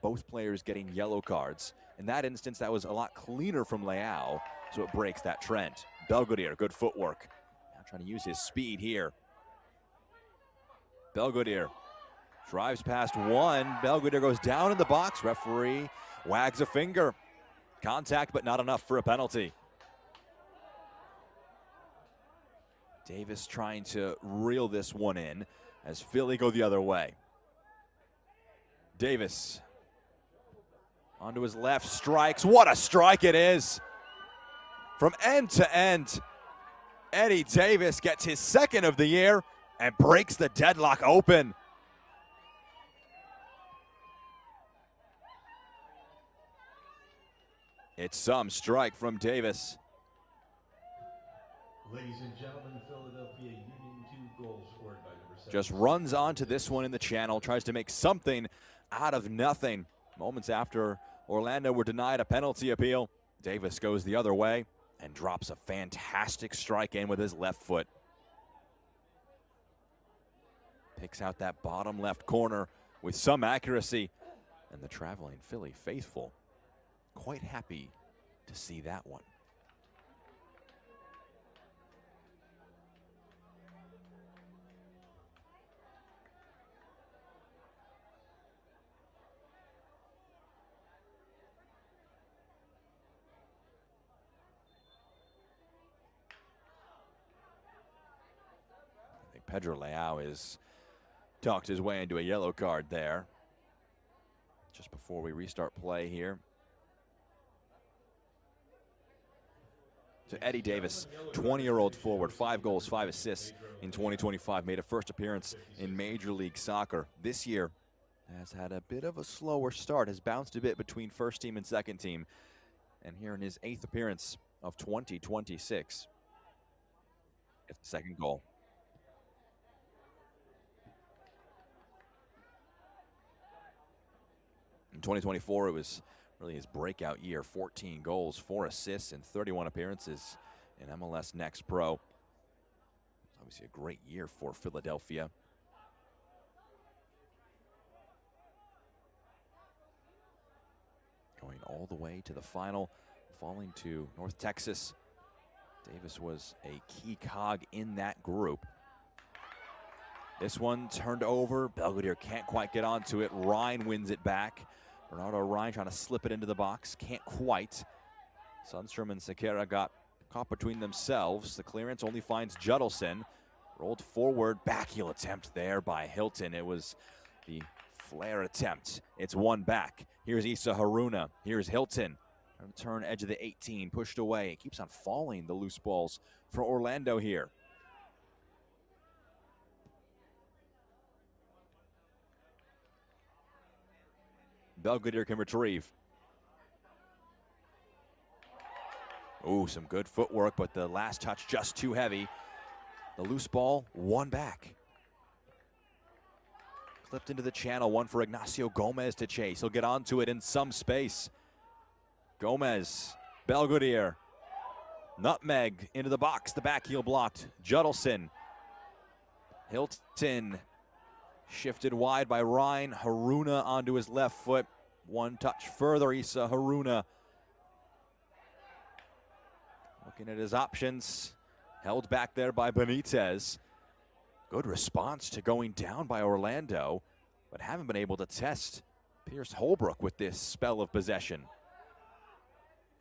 both players getting yellow cards. In that instance, that was a lot cleaner from Leao, so it breaks that trend. Belgodier, good footwork. Now trying to use his speed here. Belgodier drives past one. Belgodier goes down in the box. Referee wags a finger. Contact, but not enough for a penalty. Davis trying to reel this one in as Philly go the other way. Davis onto his left, strikes. What a strike it is! From end to end, Eddie Davis gets his second of the year and breaks the deadlock open. It's some strike from Davis. Ladies and gentlemen, Philadelphia Union 2 goals scored by number 7. Just runs onto this one in the channel, tries to make something out of nothing. Moments after Orlando were denied a penalty appeal, Davis goes the other way and drops a fantastic strike in with his left foot. Picks out that bottom left corner with some accuracy, and the traveling Philly faithful quite happy to see that one. I think Pedro Leao has talked his way into a yellow card there. Just before we restart play here. So Eddie Davis, 20-year-old forward, 5 goals, 5 assists in 2025, made a first appearance in Major League Soccer. This year has had a bit of a slower start, has bounced a bit between first team and second team. And here in his 8th appearance of 2026, gets the second goal. In 2024, it was really his breakout year. 14 goals, 4 assists, and 31 appearances in MLS Next Pro. Obviously a great year for Philadelphia. Going all the way to the final, falling to North Texas. Davis was a key cog in that group. This one turned over. Belgodier can't quite get onto it. Ryan wins it back. Bernardo Ryan trying to slip it into the box. Can't quite. Sundstrom and Sequeira got caught between themselves. The clearance only finds Judelson. Rolled forward. Backheel attempt there by Hilton. It was the flare attempt. It's one back. Here's Issa Haruna. Here's Hilton. Trying to turn edge of the 18. Pushed away. It keeps on falling, the loose balls for Orlando here. Belgodier can retrieve. Ooh, some good footwork, but the last touch just too heavy. The loose ball, one back. Clipped into the channel, one for Ignacio Gomez to chase. He'll get onto it in some space. Gomez, Belgodier, nutmeg into the box. The back heel blocked. Judelson. Hilton. Shifted wide by Ryan. Haruna onto his left foot. One touch further, Issa Haruna. Looking at his options. Held back there by Benitez. Good response to going down by Orlando, but haven't been able to test Pierce Holbrook with this spell of possession.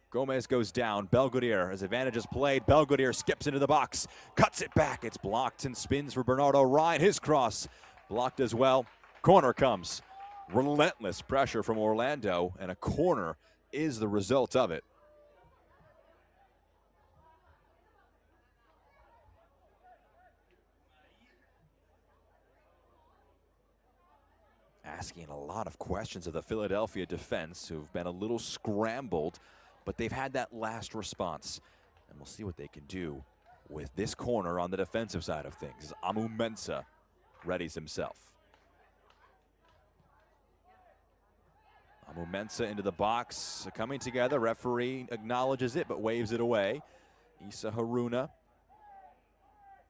Gomez goes down. Belgodier, as advantage is played. Belgodier skips into the box. Cuts it back. It's blocked and spins for Bernardo Ryan. His cross blocked as well. Corner comes. Relentless pressure from Orlando, and a corner is the result of it. Asking a lot of questions of the Philadelphia defense, who've been a little scrambled, but they've had that last response. And we'll see what they can do with this corner on the defensive side of things. Amu Mensah readies himself. Amu Mensah into the box, coming together. Referee acknowledges it but waves it away. Issa Haruna.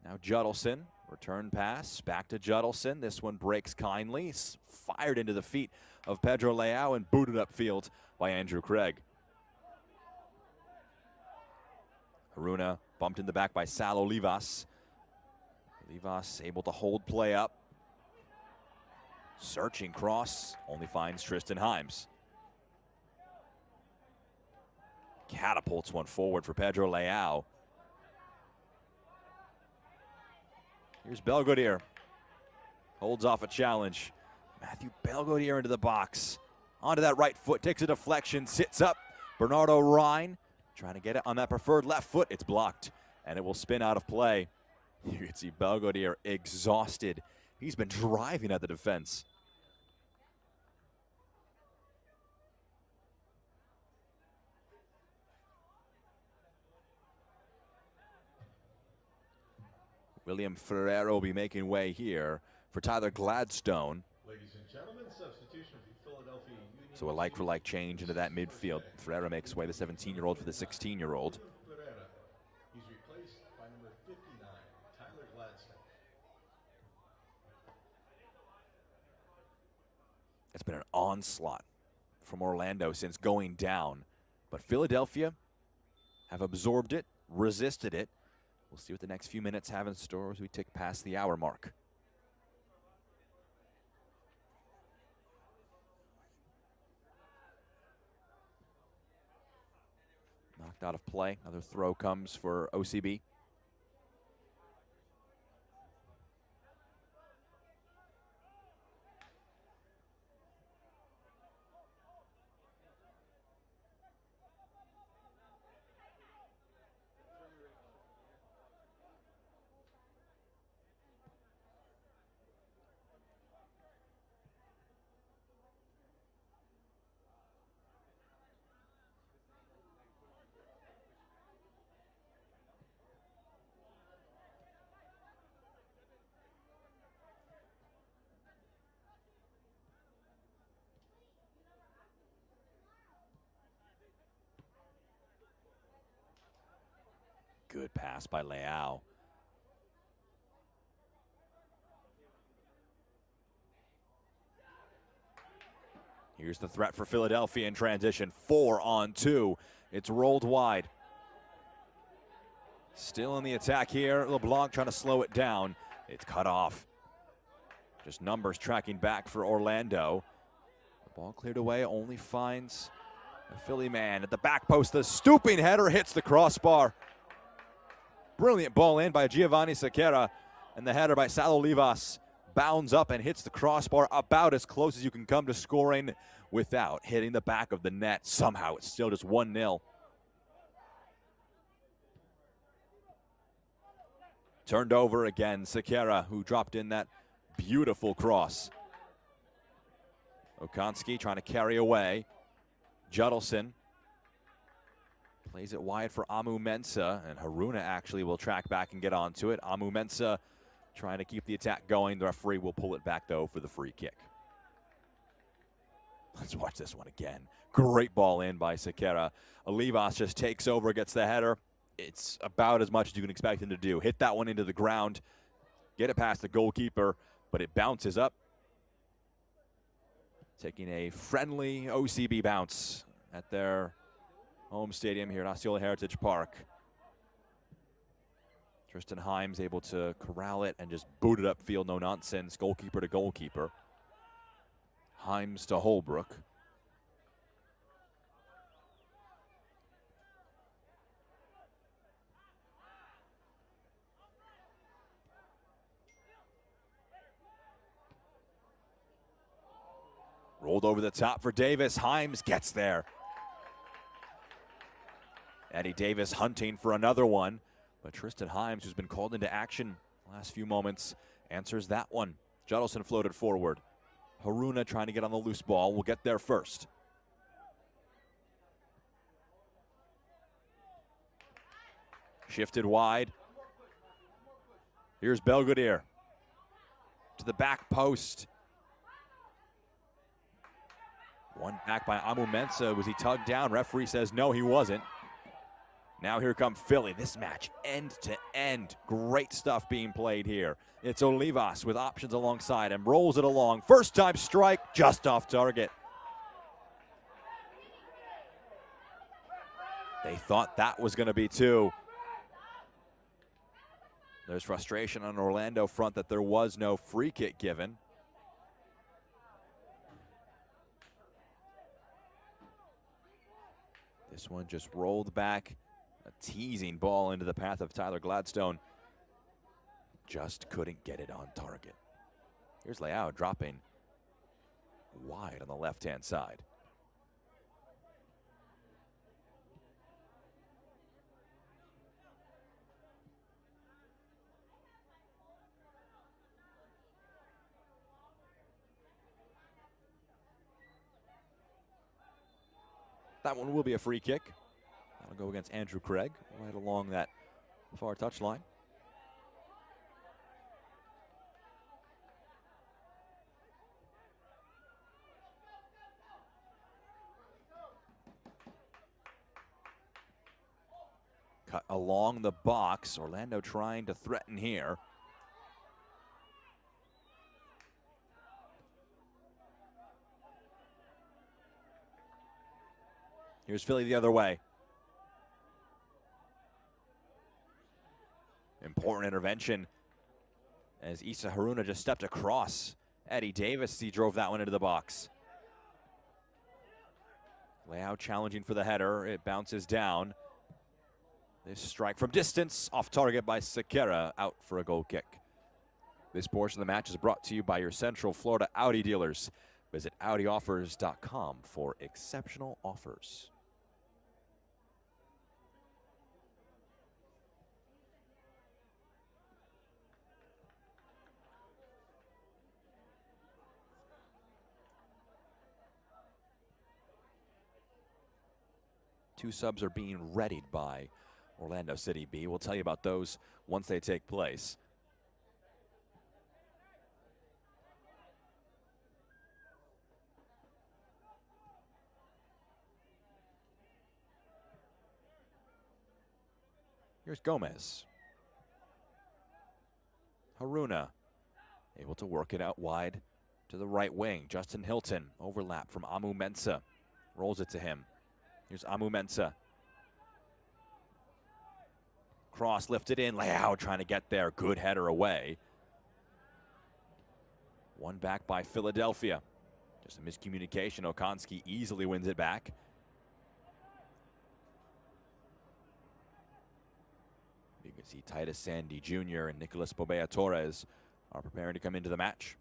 Now Judelson, return pass, back to Judelson. This one breaks kindly, fired into the feet of Pedro Leao and booted upfield by Andrew Craig. Haruna bumped in the back by Sal Olivas. Olivas able to hold play up. Searching cross, only finds Tristan Himes. Catapults one forward for Pedro Leao. Here's Belgodier. Holds off a challenge. Matthew Belgodier into the box. Onto that right foot, takes a deflection, sits up. Bernardo Rhine trying to get it on that preferred left foot. It's blocked, and it will spin out of play. You can see Belgodier exhausted. He's been driving at the defense. William Ferrero will be making way here for Tyler Gladstone. Ladies and gentlemen, substitution for Philadelphia Union. So a like-for-like change into that midfield. Ferrero makes way, the 17-year-old for the 16-year-old. He's replaced by number 59, Tyler Gladstone. It's been an onslaught from Orlando since going down. But Philadelphia have absorbed it, resisted it. We'll see what the next few minutes have in store as we tick past the hour mark. Knocked out of play. Another throw comes for OCB. Good pass by Leao. Here's the threat for Philadelphia in transition. 4-on-2. It's rolled wide. Still in the attack here. LeBlanc trying to slow it down. It's cut off. Just numbers tracking back for Orlando. The ball cleared away, only finds a Philly man at the back post. The stooping header hits the crossbar. Brilliant ball in by Giovanni Sequeira, and the header by Sal Olivas bounds up and hits the crossbar about as close as you can come to scoring without hitting the back of the net. Somehow it's still just 1-0. Turned over again, Sequeira, who dropped in that beautiful cross. Okonski trying to carry away. Judelson plays it wide for Amu Mensah, and Haruna actually will track back and get onto it. Amu Mensah trying to keep the attack going. The referee will pull it back, though, for the free kick. Let's watch this one again. Great ball in by Sequeira. Olivas just takes over, gets the header. It's about as much as you can expect him to do. Hit that one into the ground, get it past the goalkeeper, but it bounces up. Taking a friendly OCB bounce at their home stadium here at Osceola Heritage Park. Tristan Himes able to corral it and just boot it upfield, no nonsense, goalkeeper to goalkeeper. Himes to Holbrook. Rolled over the top for Davis. Himes gets there. Eddie Davis hunting for another one, but Tristan Himes, who's been called into action the last few moments, answers that one. Judelson floated forward. Haruna trying to get on the loose ball. Will get there first. Shifted wide. Here's Belvedere to the back post. One back by Amu Mensah. Was he tugged down? Referee says no, he wasn't. Now here come Philly. This match end to end. Great stuff being played here. It's Olivas with options alongside him. Rolls it along. First time strike, just off target. They thought that was going to be two. There's frustration on Orlando front that there was no free kick given. This one just rolled back. A teasing ball into the path of Tyler Gladstone. Just couldn't get it on target. Here's Leao dropping wide on the left-hand side. That one will be a free kick. That'll go against Andrew Craig, right along that far touchline. Cut along the box. Orlando trying to threaten here. Here's Philly the other way. Important intervention as Issa Haruna just stepped across. Eddie Davis, he drove that one into the box. Leao challenging for the header. It bounces down. This strike from distance, off target by Sequeira, out for a goal kick. This portion of the match is brought to you by your Central Florida Audi dealers. Visit AudiOffers.com for exceptional offers. Two subs are being readied by Orlando City B. We'll tell you about those once they take place. Here's Gomez. Haruna able to work it out wide to the right wing. Justin Hilton, overlap from Amu Mensah. Rolls it to him. Here's Amu Mensah. Cross lifted in. Leao trying to get there. Good header away. One back by Philadelphia. Just a miscommunication. Okonski easily wins it back. You can see Titus Sandy Jr. and Nicolas Bobea Torres are preparing to come into the match.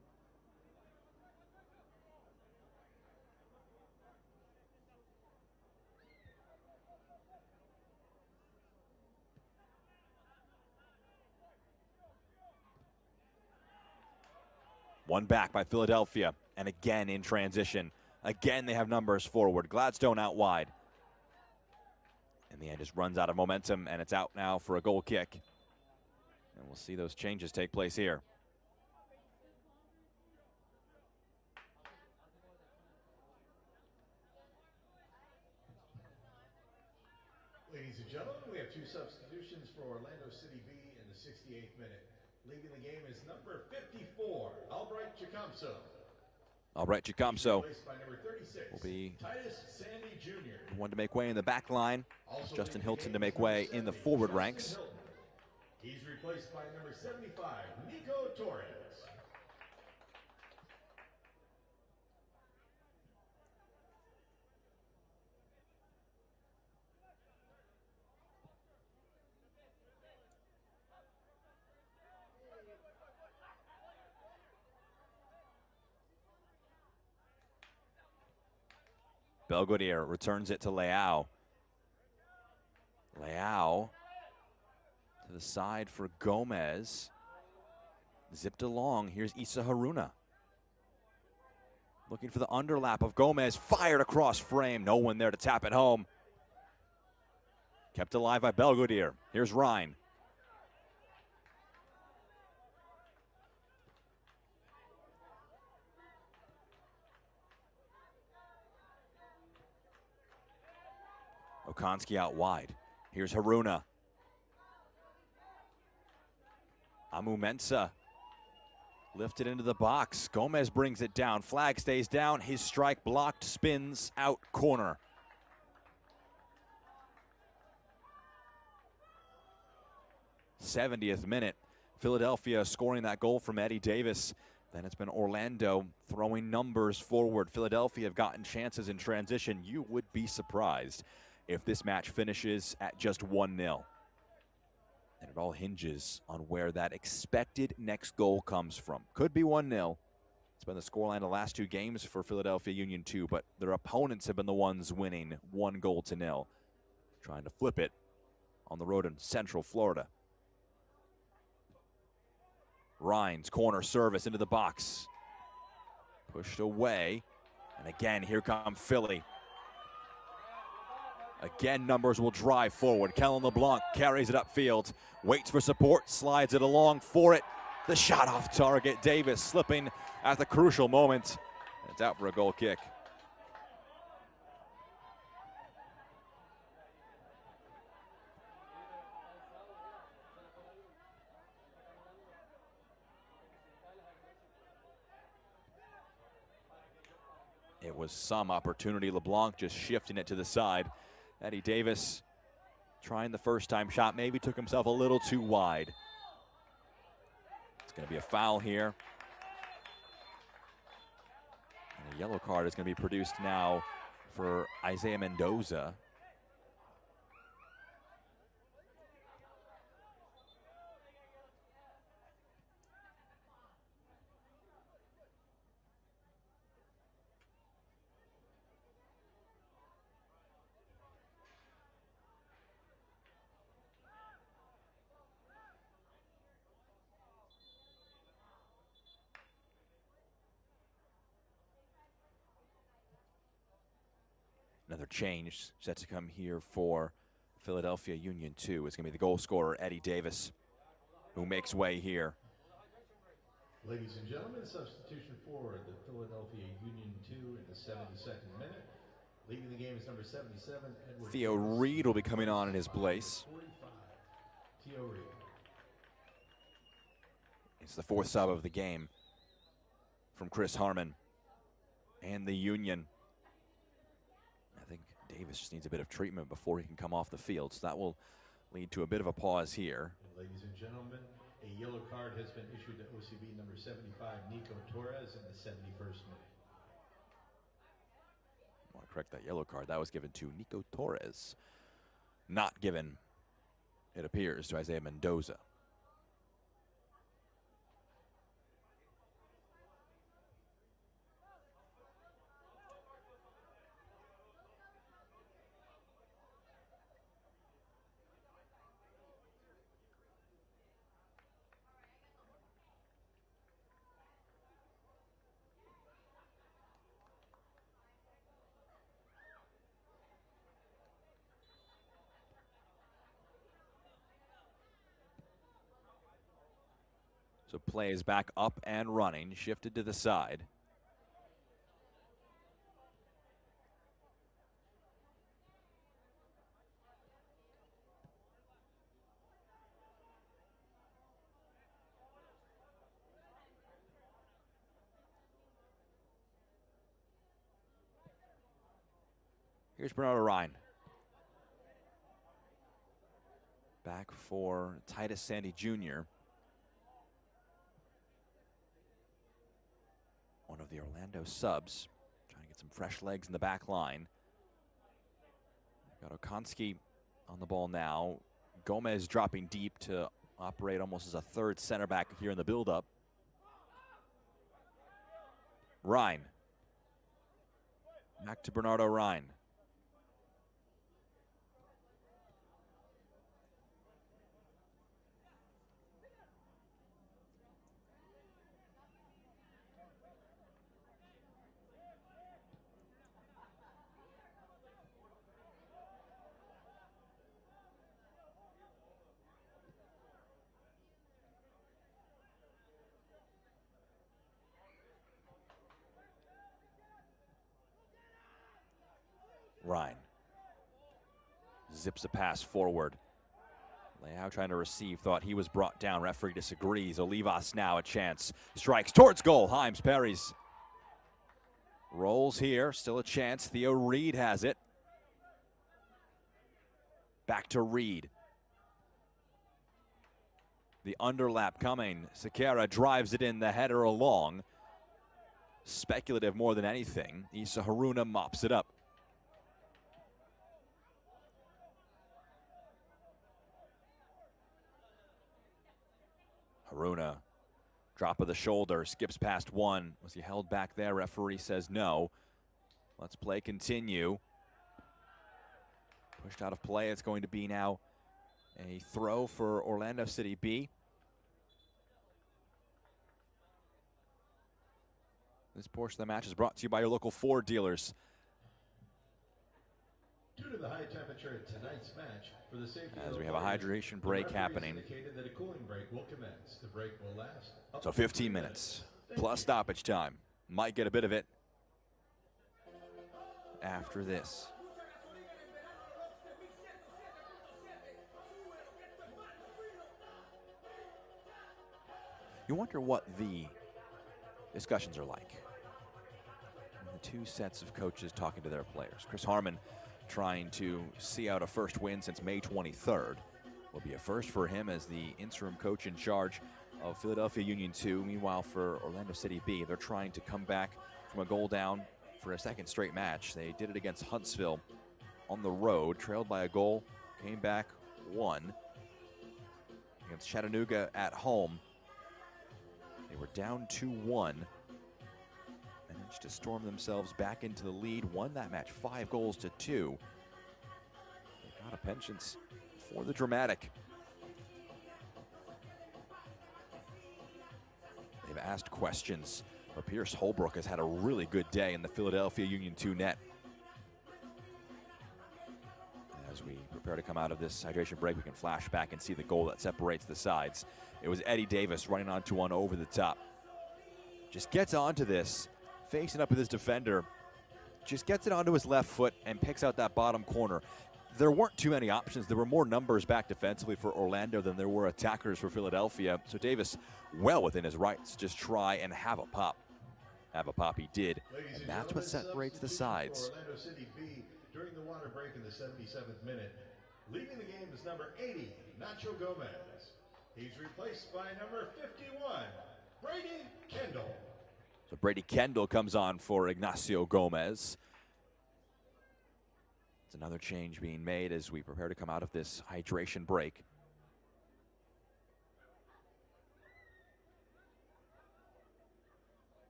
One back by Philadelphia, and again in transition. Again, they have numbers forward. Gladstone out wide. In the end, just runs out of momentum, and it's out now for a goal kick. And we'll see those changes take place here. Ladies and gentlemen, we have two substitutions for Orlando City B in the 68th minute. Leaving the game is number 54, Albright Chicamso. Albright Chicamso Replaced by number 36, will be Titus Sandy Jr. one to make way in the back line. Also Justin leaving Hilton the to game make is way number in the 70, forward Justin ranks. Hilton. He's replaced by number 75, Nico Torres. Belvedere returns it to Leao. Leao to the side for Gomez. Zipped along. Here's Issa Haruna. Looking for the underlap of Gomez. Fired across frame. No one there to tap it home. Kept alive by Belvedere. Here's Ryan. Okonski out wide. Here's Haruna. Amu Mensah lifted into the box. Gomez brings it down. Flag stays down. His strike blocked, spins out corner. '70th minute. Philadelphia scoring that goal from Eddie Davis. Then it's been Orlando throwing numbers forward. Philadelphia have gotten chances in transition. You would be surprised if this match finishes at just 1-0. And it all hinges on where that expected next goal comes from. Could be 1-0. It's been the scoreline the last two games for Philadelphia Union 2, but their opponents have been the ones winning 1-0. Trying to flip it on the road in Central Florida. Rhines, corner service into the box. Pushed away. And again, here come Philly. Again, numbers will drive forward. Kellen LeBlanc carries it upfield. Waits for support, slides it along for it. The shot off target. Davis slipping at the crucial moment. And it's out for a goal kick. It was some opportunity. LeBlanc just shifting it to the side. Eddie Davis trying the first time shot, maybe took himself a little too wide. It's going to be a foul here. And a yellow card is going to be produced now for Isaiah Mendoza. Another change set to come here for Philadelphia Union 2. It's going to be the goal scorer, Eddie Davis, who makes way here. Ladies and gentlemen, substitution for the Philadelphia Union 2 in the 72nd minute. Leaving the game is number 77, Edward. Theo Reed will be coming on in his place. 45, Theo Reed. It's the fourth sub of the game from Chris Harmon and the Union. I think Davis just needs a bit of treatment before he can come off the field, so that will lead to a bit of a pause here. And ladies and gentlemen, a yellow card has been issued to OCB number 75, Nico Torres, in the 71st minute. I want to correct that yellow card. That was given to Nico Torres. Not given, it appears, to Isaiah Mendoza. So play is back up and running, shifted to the side. Here's Bernardo Rhine. Back for Titus Sandy Jr. One of the Orlando subs, trying to get some fresh legs in the back line. Got Okonski on the ball now. Gomez dropping deep to operate almost as a third center back here in the buildup. Rhine. Back to Bernardo Rhine. Rhine. Zips a pass forward. Leao trying to receive, thought he was brought down. Referee disagrees. Olivas now a chance. Strikes towards goal. Himes parries. Rolls here, still a chance. Theo Reed has it. Back to Reed. The underlap coming. Sequeira drives it in, the header along. Speculative more than anything. Issa Haruna mops it up. Haruna, drop of the shoulder, skips past one. Was he held back there? Referee says no. Let's play continue. Pushed out of play. It's going to be now a throw for Orlando City B. This portion of the match is brought to you by your local Ford dealers. Due to the high temperature in tonight's match, for the safety As of we the have a players, hydration the break referees happening. indicated that a cooling break will commence. The break will last up So to 15 minutes plus stoppage time. Might get a bit of it after this. You wonder what the discussions are like. The two sets of coaches talking to their players. Chris Harmon trying to see out a first win since May 23rd. Will be a first for him as the interim coach in charge of Philadelphia Union 2. Meanwhile, for Orlando City B, they're trying to come back from a goal down for a second straight match. They did it against Huntsville on the road, trailed by a goal, came back, won. Against Chattanooga at home, they were down 2-1. Managed to storm themselves back into the lead, won that match 5-2. They got a penchant for the dramatic. They've asked questions, but Pierce Holbrook has had a really good day in the Philadelphia Union 2 net. As we prepare to come out of this hydration break, we can flash back and see the goal that separates the sides. It was Eddie Davis running onto one over the top. Just gets onto this, facing up with his defender, just gets it onto his left foot and picks out that bottom corner. There weren't too many options. There were more numbers back defensively for Orlando than there were attackers for Philadelphia. So Davis, well within his rights, just try and have a pop. Have a pop he did, and that's what separates the sides. Orlando City B during the water break in the 77th minute. Leaving the game is number 80, Nacho Gomez. He's replaced by number 51, Brady Kendall. So Brady Kendall comes on for Ignacio Gomez. It's another change being made as we prepare to come out of this hydration break.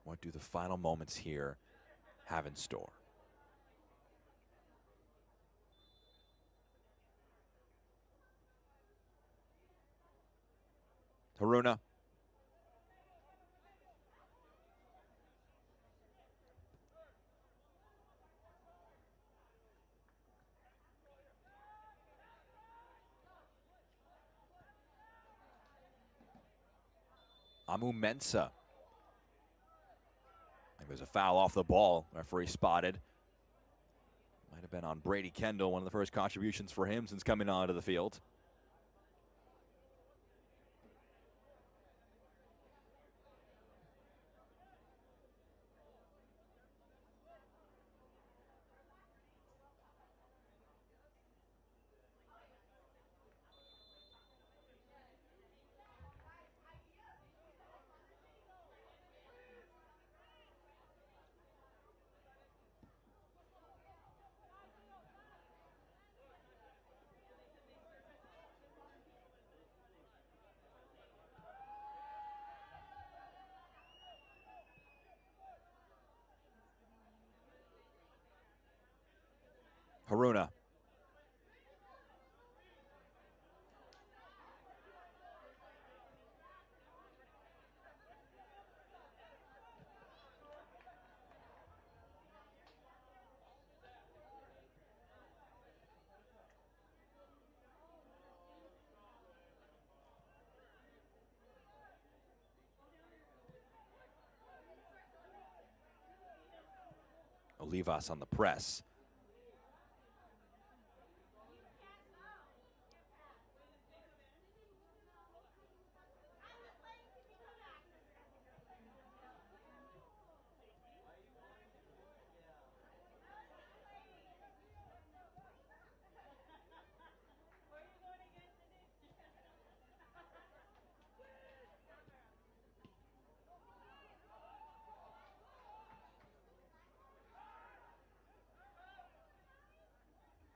What do the final moments here have in store? Haruna. Amu Mensah. I think there's a foul off the ball. Referee spotted. Might have been on Brady Kendall, one of the first contributions for him since coming onto the field. Haruna. Olivas on the press.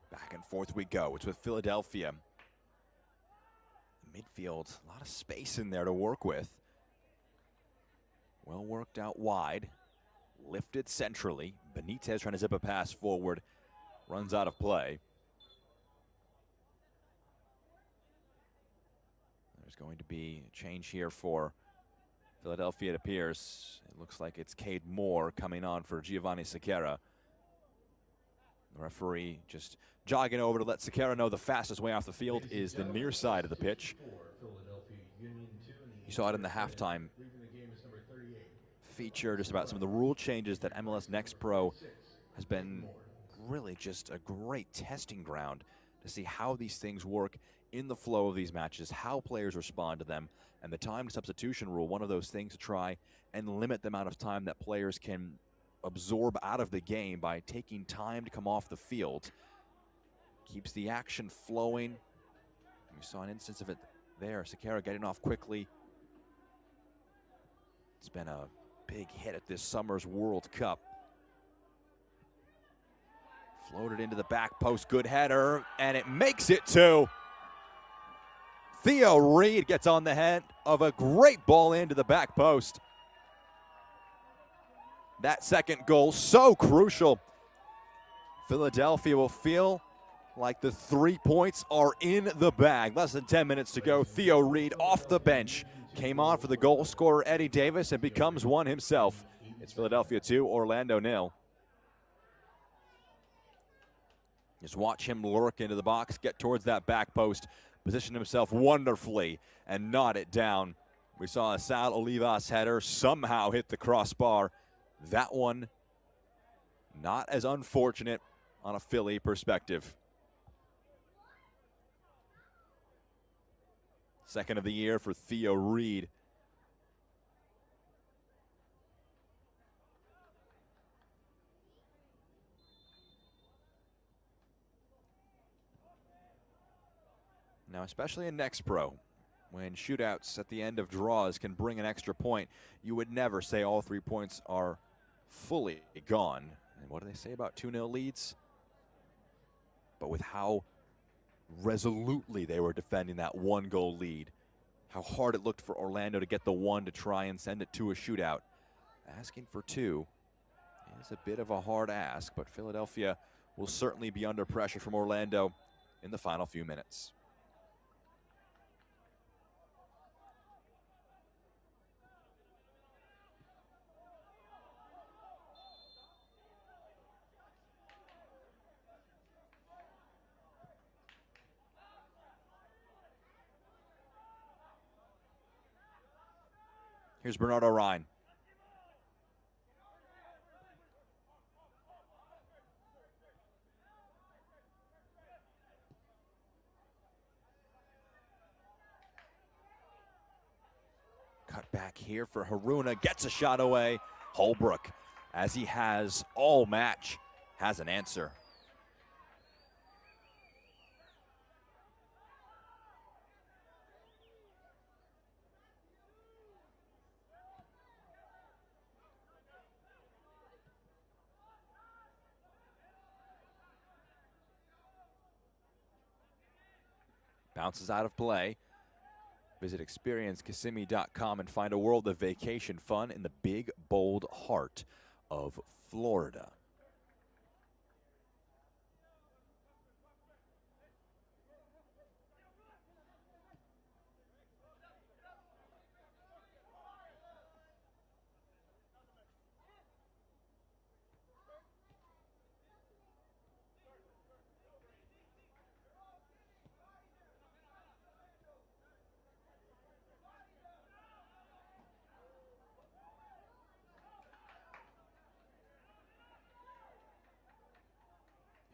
Back and forth we go. It's with Philadelphia. Midfield, a lot of space in there to work with. Well worked out wide. Lifted centrally. Benitez trying to zip a pass forward. Runs out of play. There's going to be a change here for Philadelphia, it appears. It looks like it's Cade Moore coming on for Giovanni Sequeira. The referee just jogging over to let Sequeira know the fastest way off the field is the near side of the pitch. You saw it in the halftime feature, just about some of the rule changes that MLS Next Pro has been really just a great testing ground to see how these things work in the flow of these matches, how players respond to them, and the time substitution rule, one of those things to try and limit the amount of time that players can absorb out of the game by taking time to come off the field. Keeps the action flowing. We saw an instance of it there. Sequeira getting off quickly. It's been a big hit at this summer's World Cup. Floated into the back post, good header, and it makes it two. Theo Reed gets on the head of a great ball into the back post. That second goal, so crucial. Philadelphia will feel like the 3 points are in the bag. Less than 10 minutes to go. Theo Reed off the bench. Came on for the goal scorer Eddie Davis and becomes one himself. It's Philadelphia 2, Orlando 0. Just watch him lurk into the box, get towards that back post, position himself wonderfully, and knot it down. We saw a Sal Olivas header somehow hit the crossbar. That one not as unfortunate on a Philly perspective. Second of the year for Theo Reed. Now, especially in Next Pro, when shootouts at the end of draws can bring an extra point, you would never say all 3 points are fully gone. And what do they say about 2-0 leads? But with how resolutely they were defending that 1-goal lead, how hard it looked for Orlando to get the one to try and send it to a shootout. Asking for 2 is a bit of a hard ask, but Philadelphia will certainly be under pressure from Orlando in the final few minutes. Here's Bernardo Ryan. Cut back here for Haruna, gets a shot away. Holbrook, as he has all match, has an answer. Bounces out of play. Visit experiencekissimmee.com and find a world of vacation fun in the big, bold heart of Florida.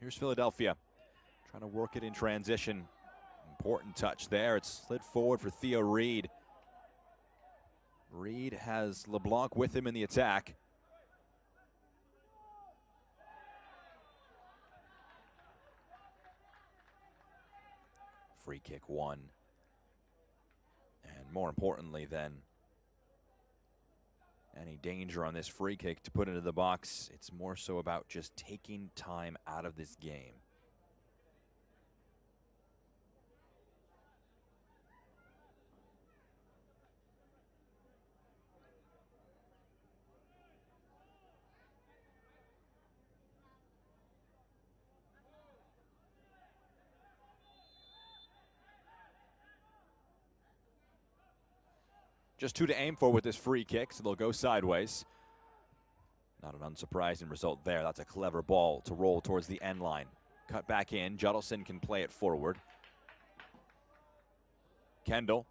Here's Philadelphia trying to work it in transition. Important touch there. It's slid forward for Theo Reed. Reed has LeBlanc with him in the attack. Free kick won. And more importantly than any danger on this free kick to put into the box, it's more so about just taking time out of this game. Just 2 to aim for with this free kick, so they'll go sideways. Not an unsurprising result there. That's a clever ball to roll towards the end line. Cut back in. Judelson can play it forward. Kendall.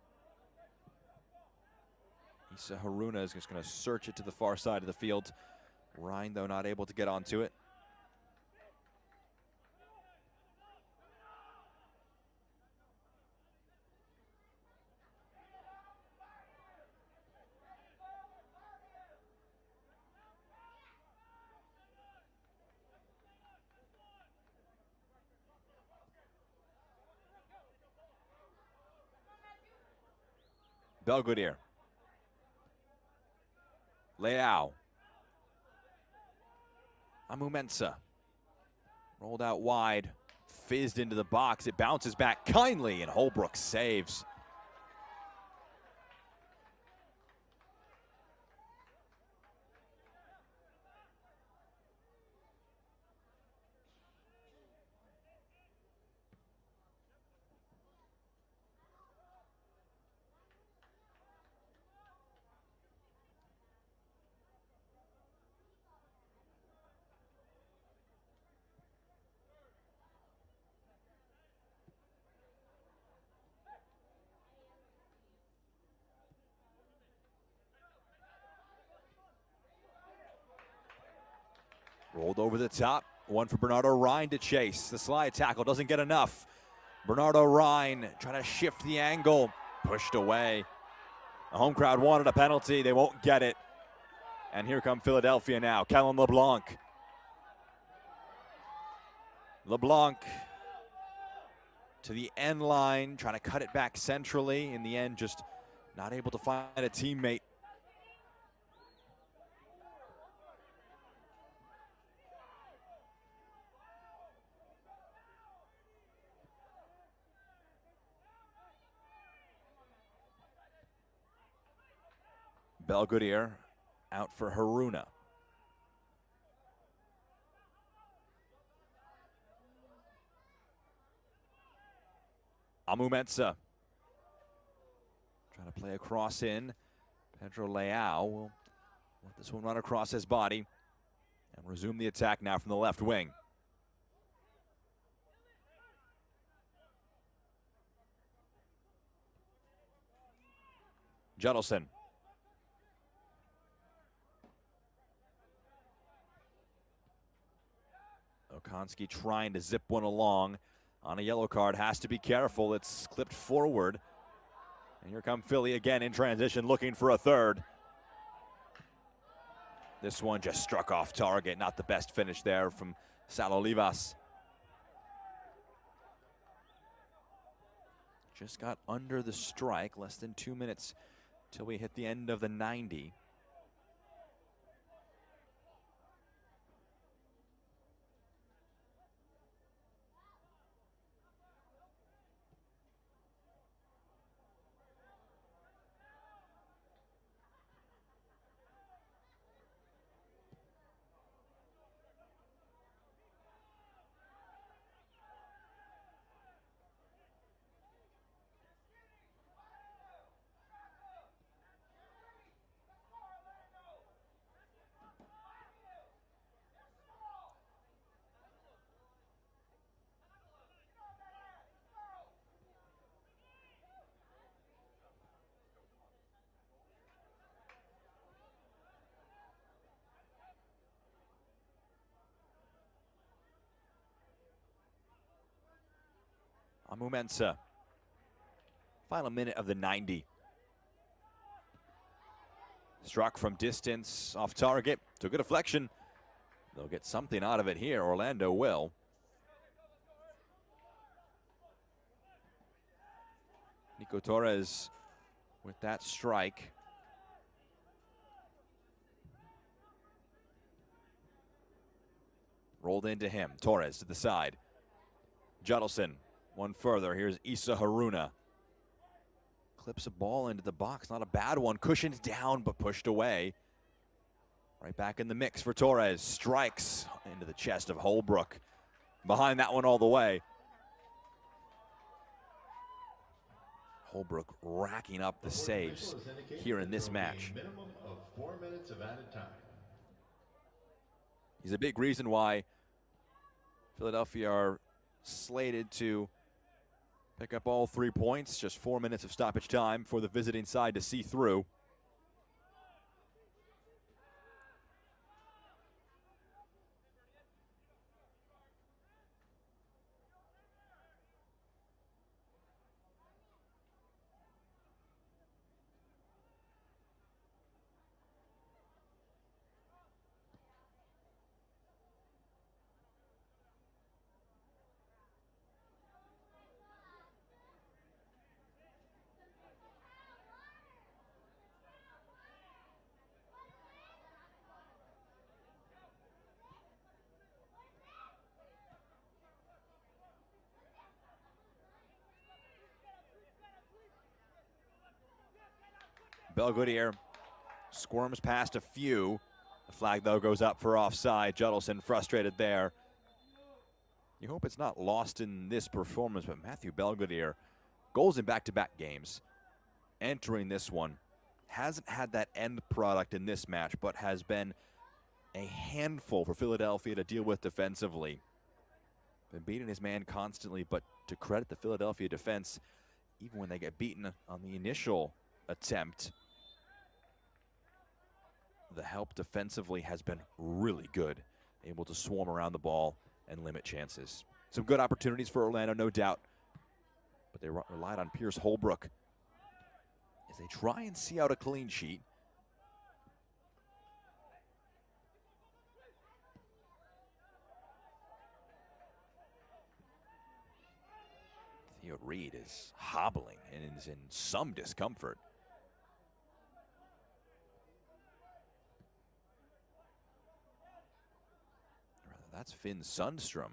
Issa Haruna is just going to search it to the far side of the field. Ryan, though, not able to get onto it. Belgudere. Leao. Amumensa. Rolled out wide. Fizzed into the box. It bounces back kindly, and Holbrook saves. Rolled over the top. One for Bernardo Rhine to chase. The slide tackle doesn't get enough. Bernardo Rhine trying to shift the angle. Pushed away. The home crowd wanted a penalty. They won't get it. And here come Philadelphia now. Kellen LeBlanc. LeBlanc to the end line, trying to cut it back centrally. In the end, just not able to find a teammate. Belgudere out for Haruna. Amumensa trying to play a cross in. Pedro Leao will let this one run across his body and resume the attack now from the left wing. Judelson. Okonski trying to zip one along on a yellow card. Has to be careful. It's clipped forward. And here come Philly again in transition, looking for a third. This one just struck off target. Not the best finish there from Sal Olivas. Just got under the strike. Less than 2 minutes till we hit the end of the 90. Amumensa. Final minute of the 90. Struck from distance, off target, took a deflection. They'll get something out of it here, Orlando will. Nico Torres with that strike. Rolled into him, Torres to the side. Judelson, one further, here's Issa Haruna. Clips a ball into the box, not a bad one, cushioned down but pushed away. Right back in the mix for Torres, strikes into the chest of Holbrook. Behind that one all the way. Holbrook racking up the saves here in this match. Minimum of 4 minutes of added time. He's a big reason why Philadelphia are slated to pick up all 3 points. Just 4 minutes of stoppage time for the visiting side to see through. Belgoodier squirms past a few. The flag, though, goes up for offside. Judelson frustrated there. You hope it's not lost in this performance, but Matthew Belgoodier, goals in back-to-back games. Entering this one, hasn't had that end product in this match, but has been a handful for Philadelphia to deal with defensively. Been beating his man constantly, but to credit the Philadelphia defense, even when they get beaten on the initial attempt, the help defensively has been really good, able to swarm around the ball and limit chances. Some good opportunities for Orlando, no doubt, but they relied on Pierce Holbrook as they try and see out a clean sheet. Theo Reed is hobbling and is in some discomfort. That's Finn Sundstrom.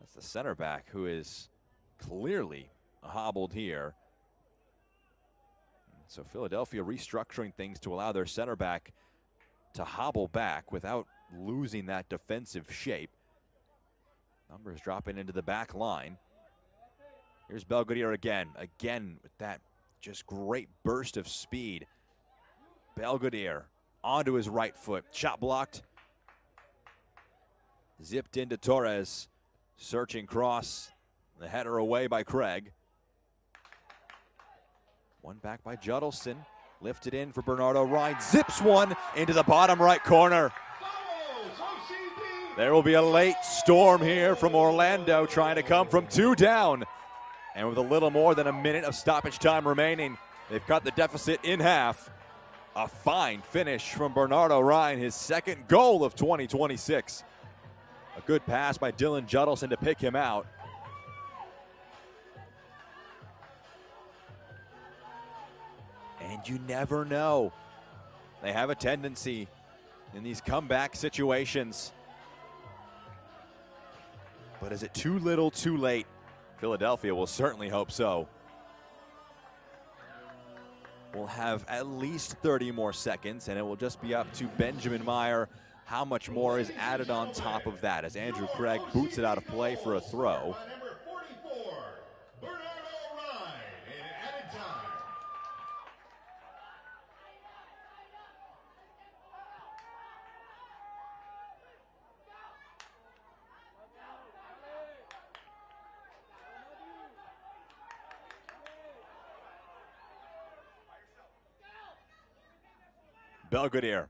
That's the center back who is clearly hobbled here. So Philadelphia restructuring things to allow their center back to hobble back without losing that defensive shape. Numbers dropping into the back line. Here's Belgoodier again with that just great burst of speed. Belgoodier onto his right foot, shot blocked. Zipped into Torres, searching cross, the header away by Craig. One back by Judelson, lifted in for Bernardo Ryan, zips one into the bottom right corner. There will be a late storm here from Orlando, trying to come from 2 down. And with a little more than a minute of stoppage time remaining, they've cut the deficit in half. A fine finish from Bernardo Ryan, his second goal of 2026. A good pass by Dylan Judelson to pick him out. And you never know. They have a tendency in these comeback situations. But is it too little, too late? Philadelphia will certainly hope so. We'll have at least 30 more seconds, and it will just be up to Benjamin Meyer how much more is added on top of that as Andrew Craig boots it out of play for a throw. Number 44, Bernardo Ryan in added time. Belgoodier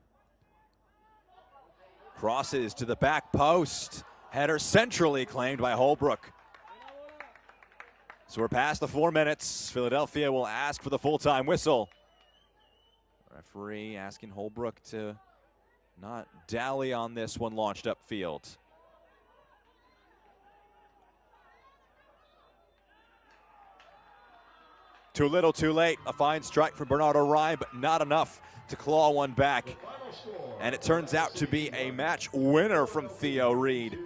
crosses to the back post. Header centrally claimed by Holbrook. So we're past the 4 minutes. Philadelphia will ask for the full-time whistle. Referee asking Holbrook to not dally on this one, launched upfield. Too little, too late. A fine strike from Bernardo Ryan, but not enough to claw one back. And it turns out to be a match winner from Theo Reed.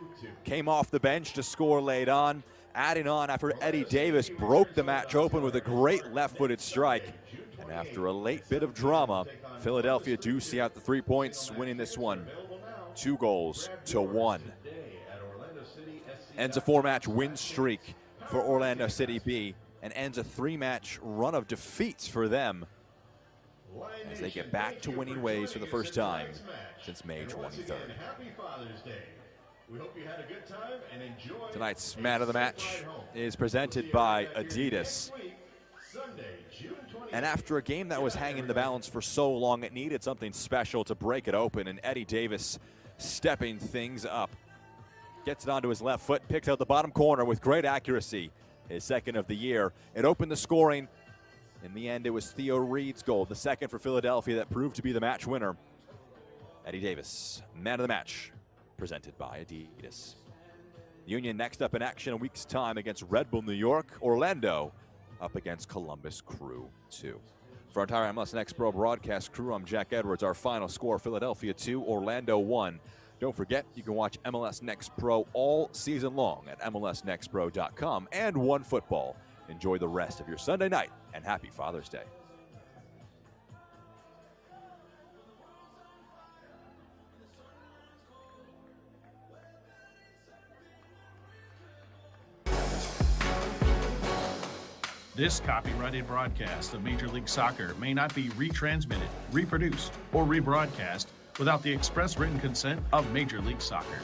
Came off the bench to score late on, adding on after Eddie Davis broke the match open with a great left-footed strike. And after a late bit of drama, Philadelphia do see out the 3 points, winning this one 2-1. Ends a 4-match win streak for Orlando City B and ends a 3-match run of defeats for them as they get back to winning ways for the first time since May 23rd. Tonight's man of the match is presented by Adidas. And after a game that was hanging in the balance for so long, it needed something special to break it open, and Eddie Davis stepping things up. Gets it onto his left foot, picks out the bottom corner with great accuracy. His second of the year. It opened the scoring. In the end, it was Theo Reed's goal, the second for Philadelphia, that proved to be the match winner. Eddie Davis, man of the match, presented by Adidas. Union next up in action a week's time against Red Bull New York. Orlando up against Columbus Crew 2. For our entire MLS Next Pro broadcast crew, I'm Jack Edwards. Our final score, Philadelphia 2, Orlando 1. Don't forget, you can watch MLS Next Pro all season long at MLSNextPro.com and OneFootball. Enjoy the rest of your Sunday night, and happy Father's Day. This copyrighted broadcast of Major League Soccer may not be retransmitted, reproduced, or rebroadcast without the express written consent of Major League Soccer.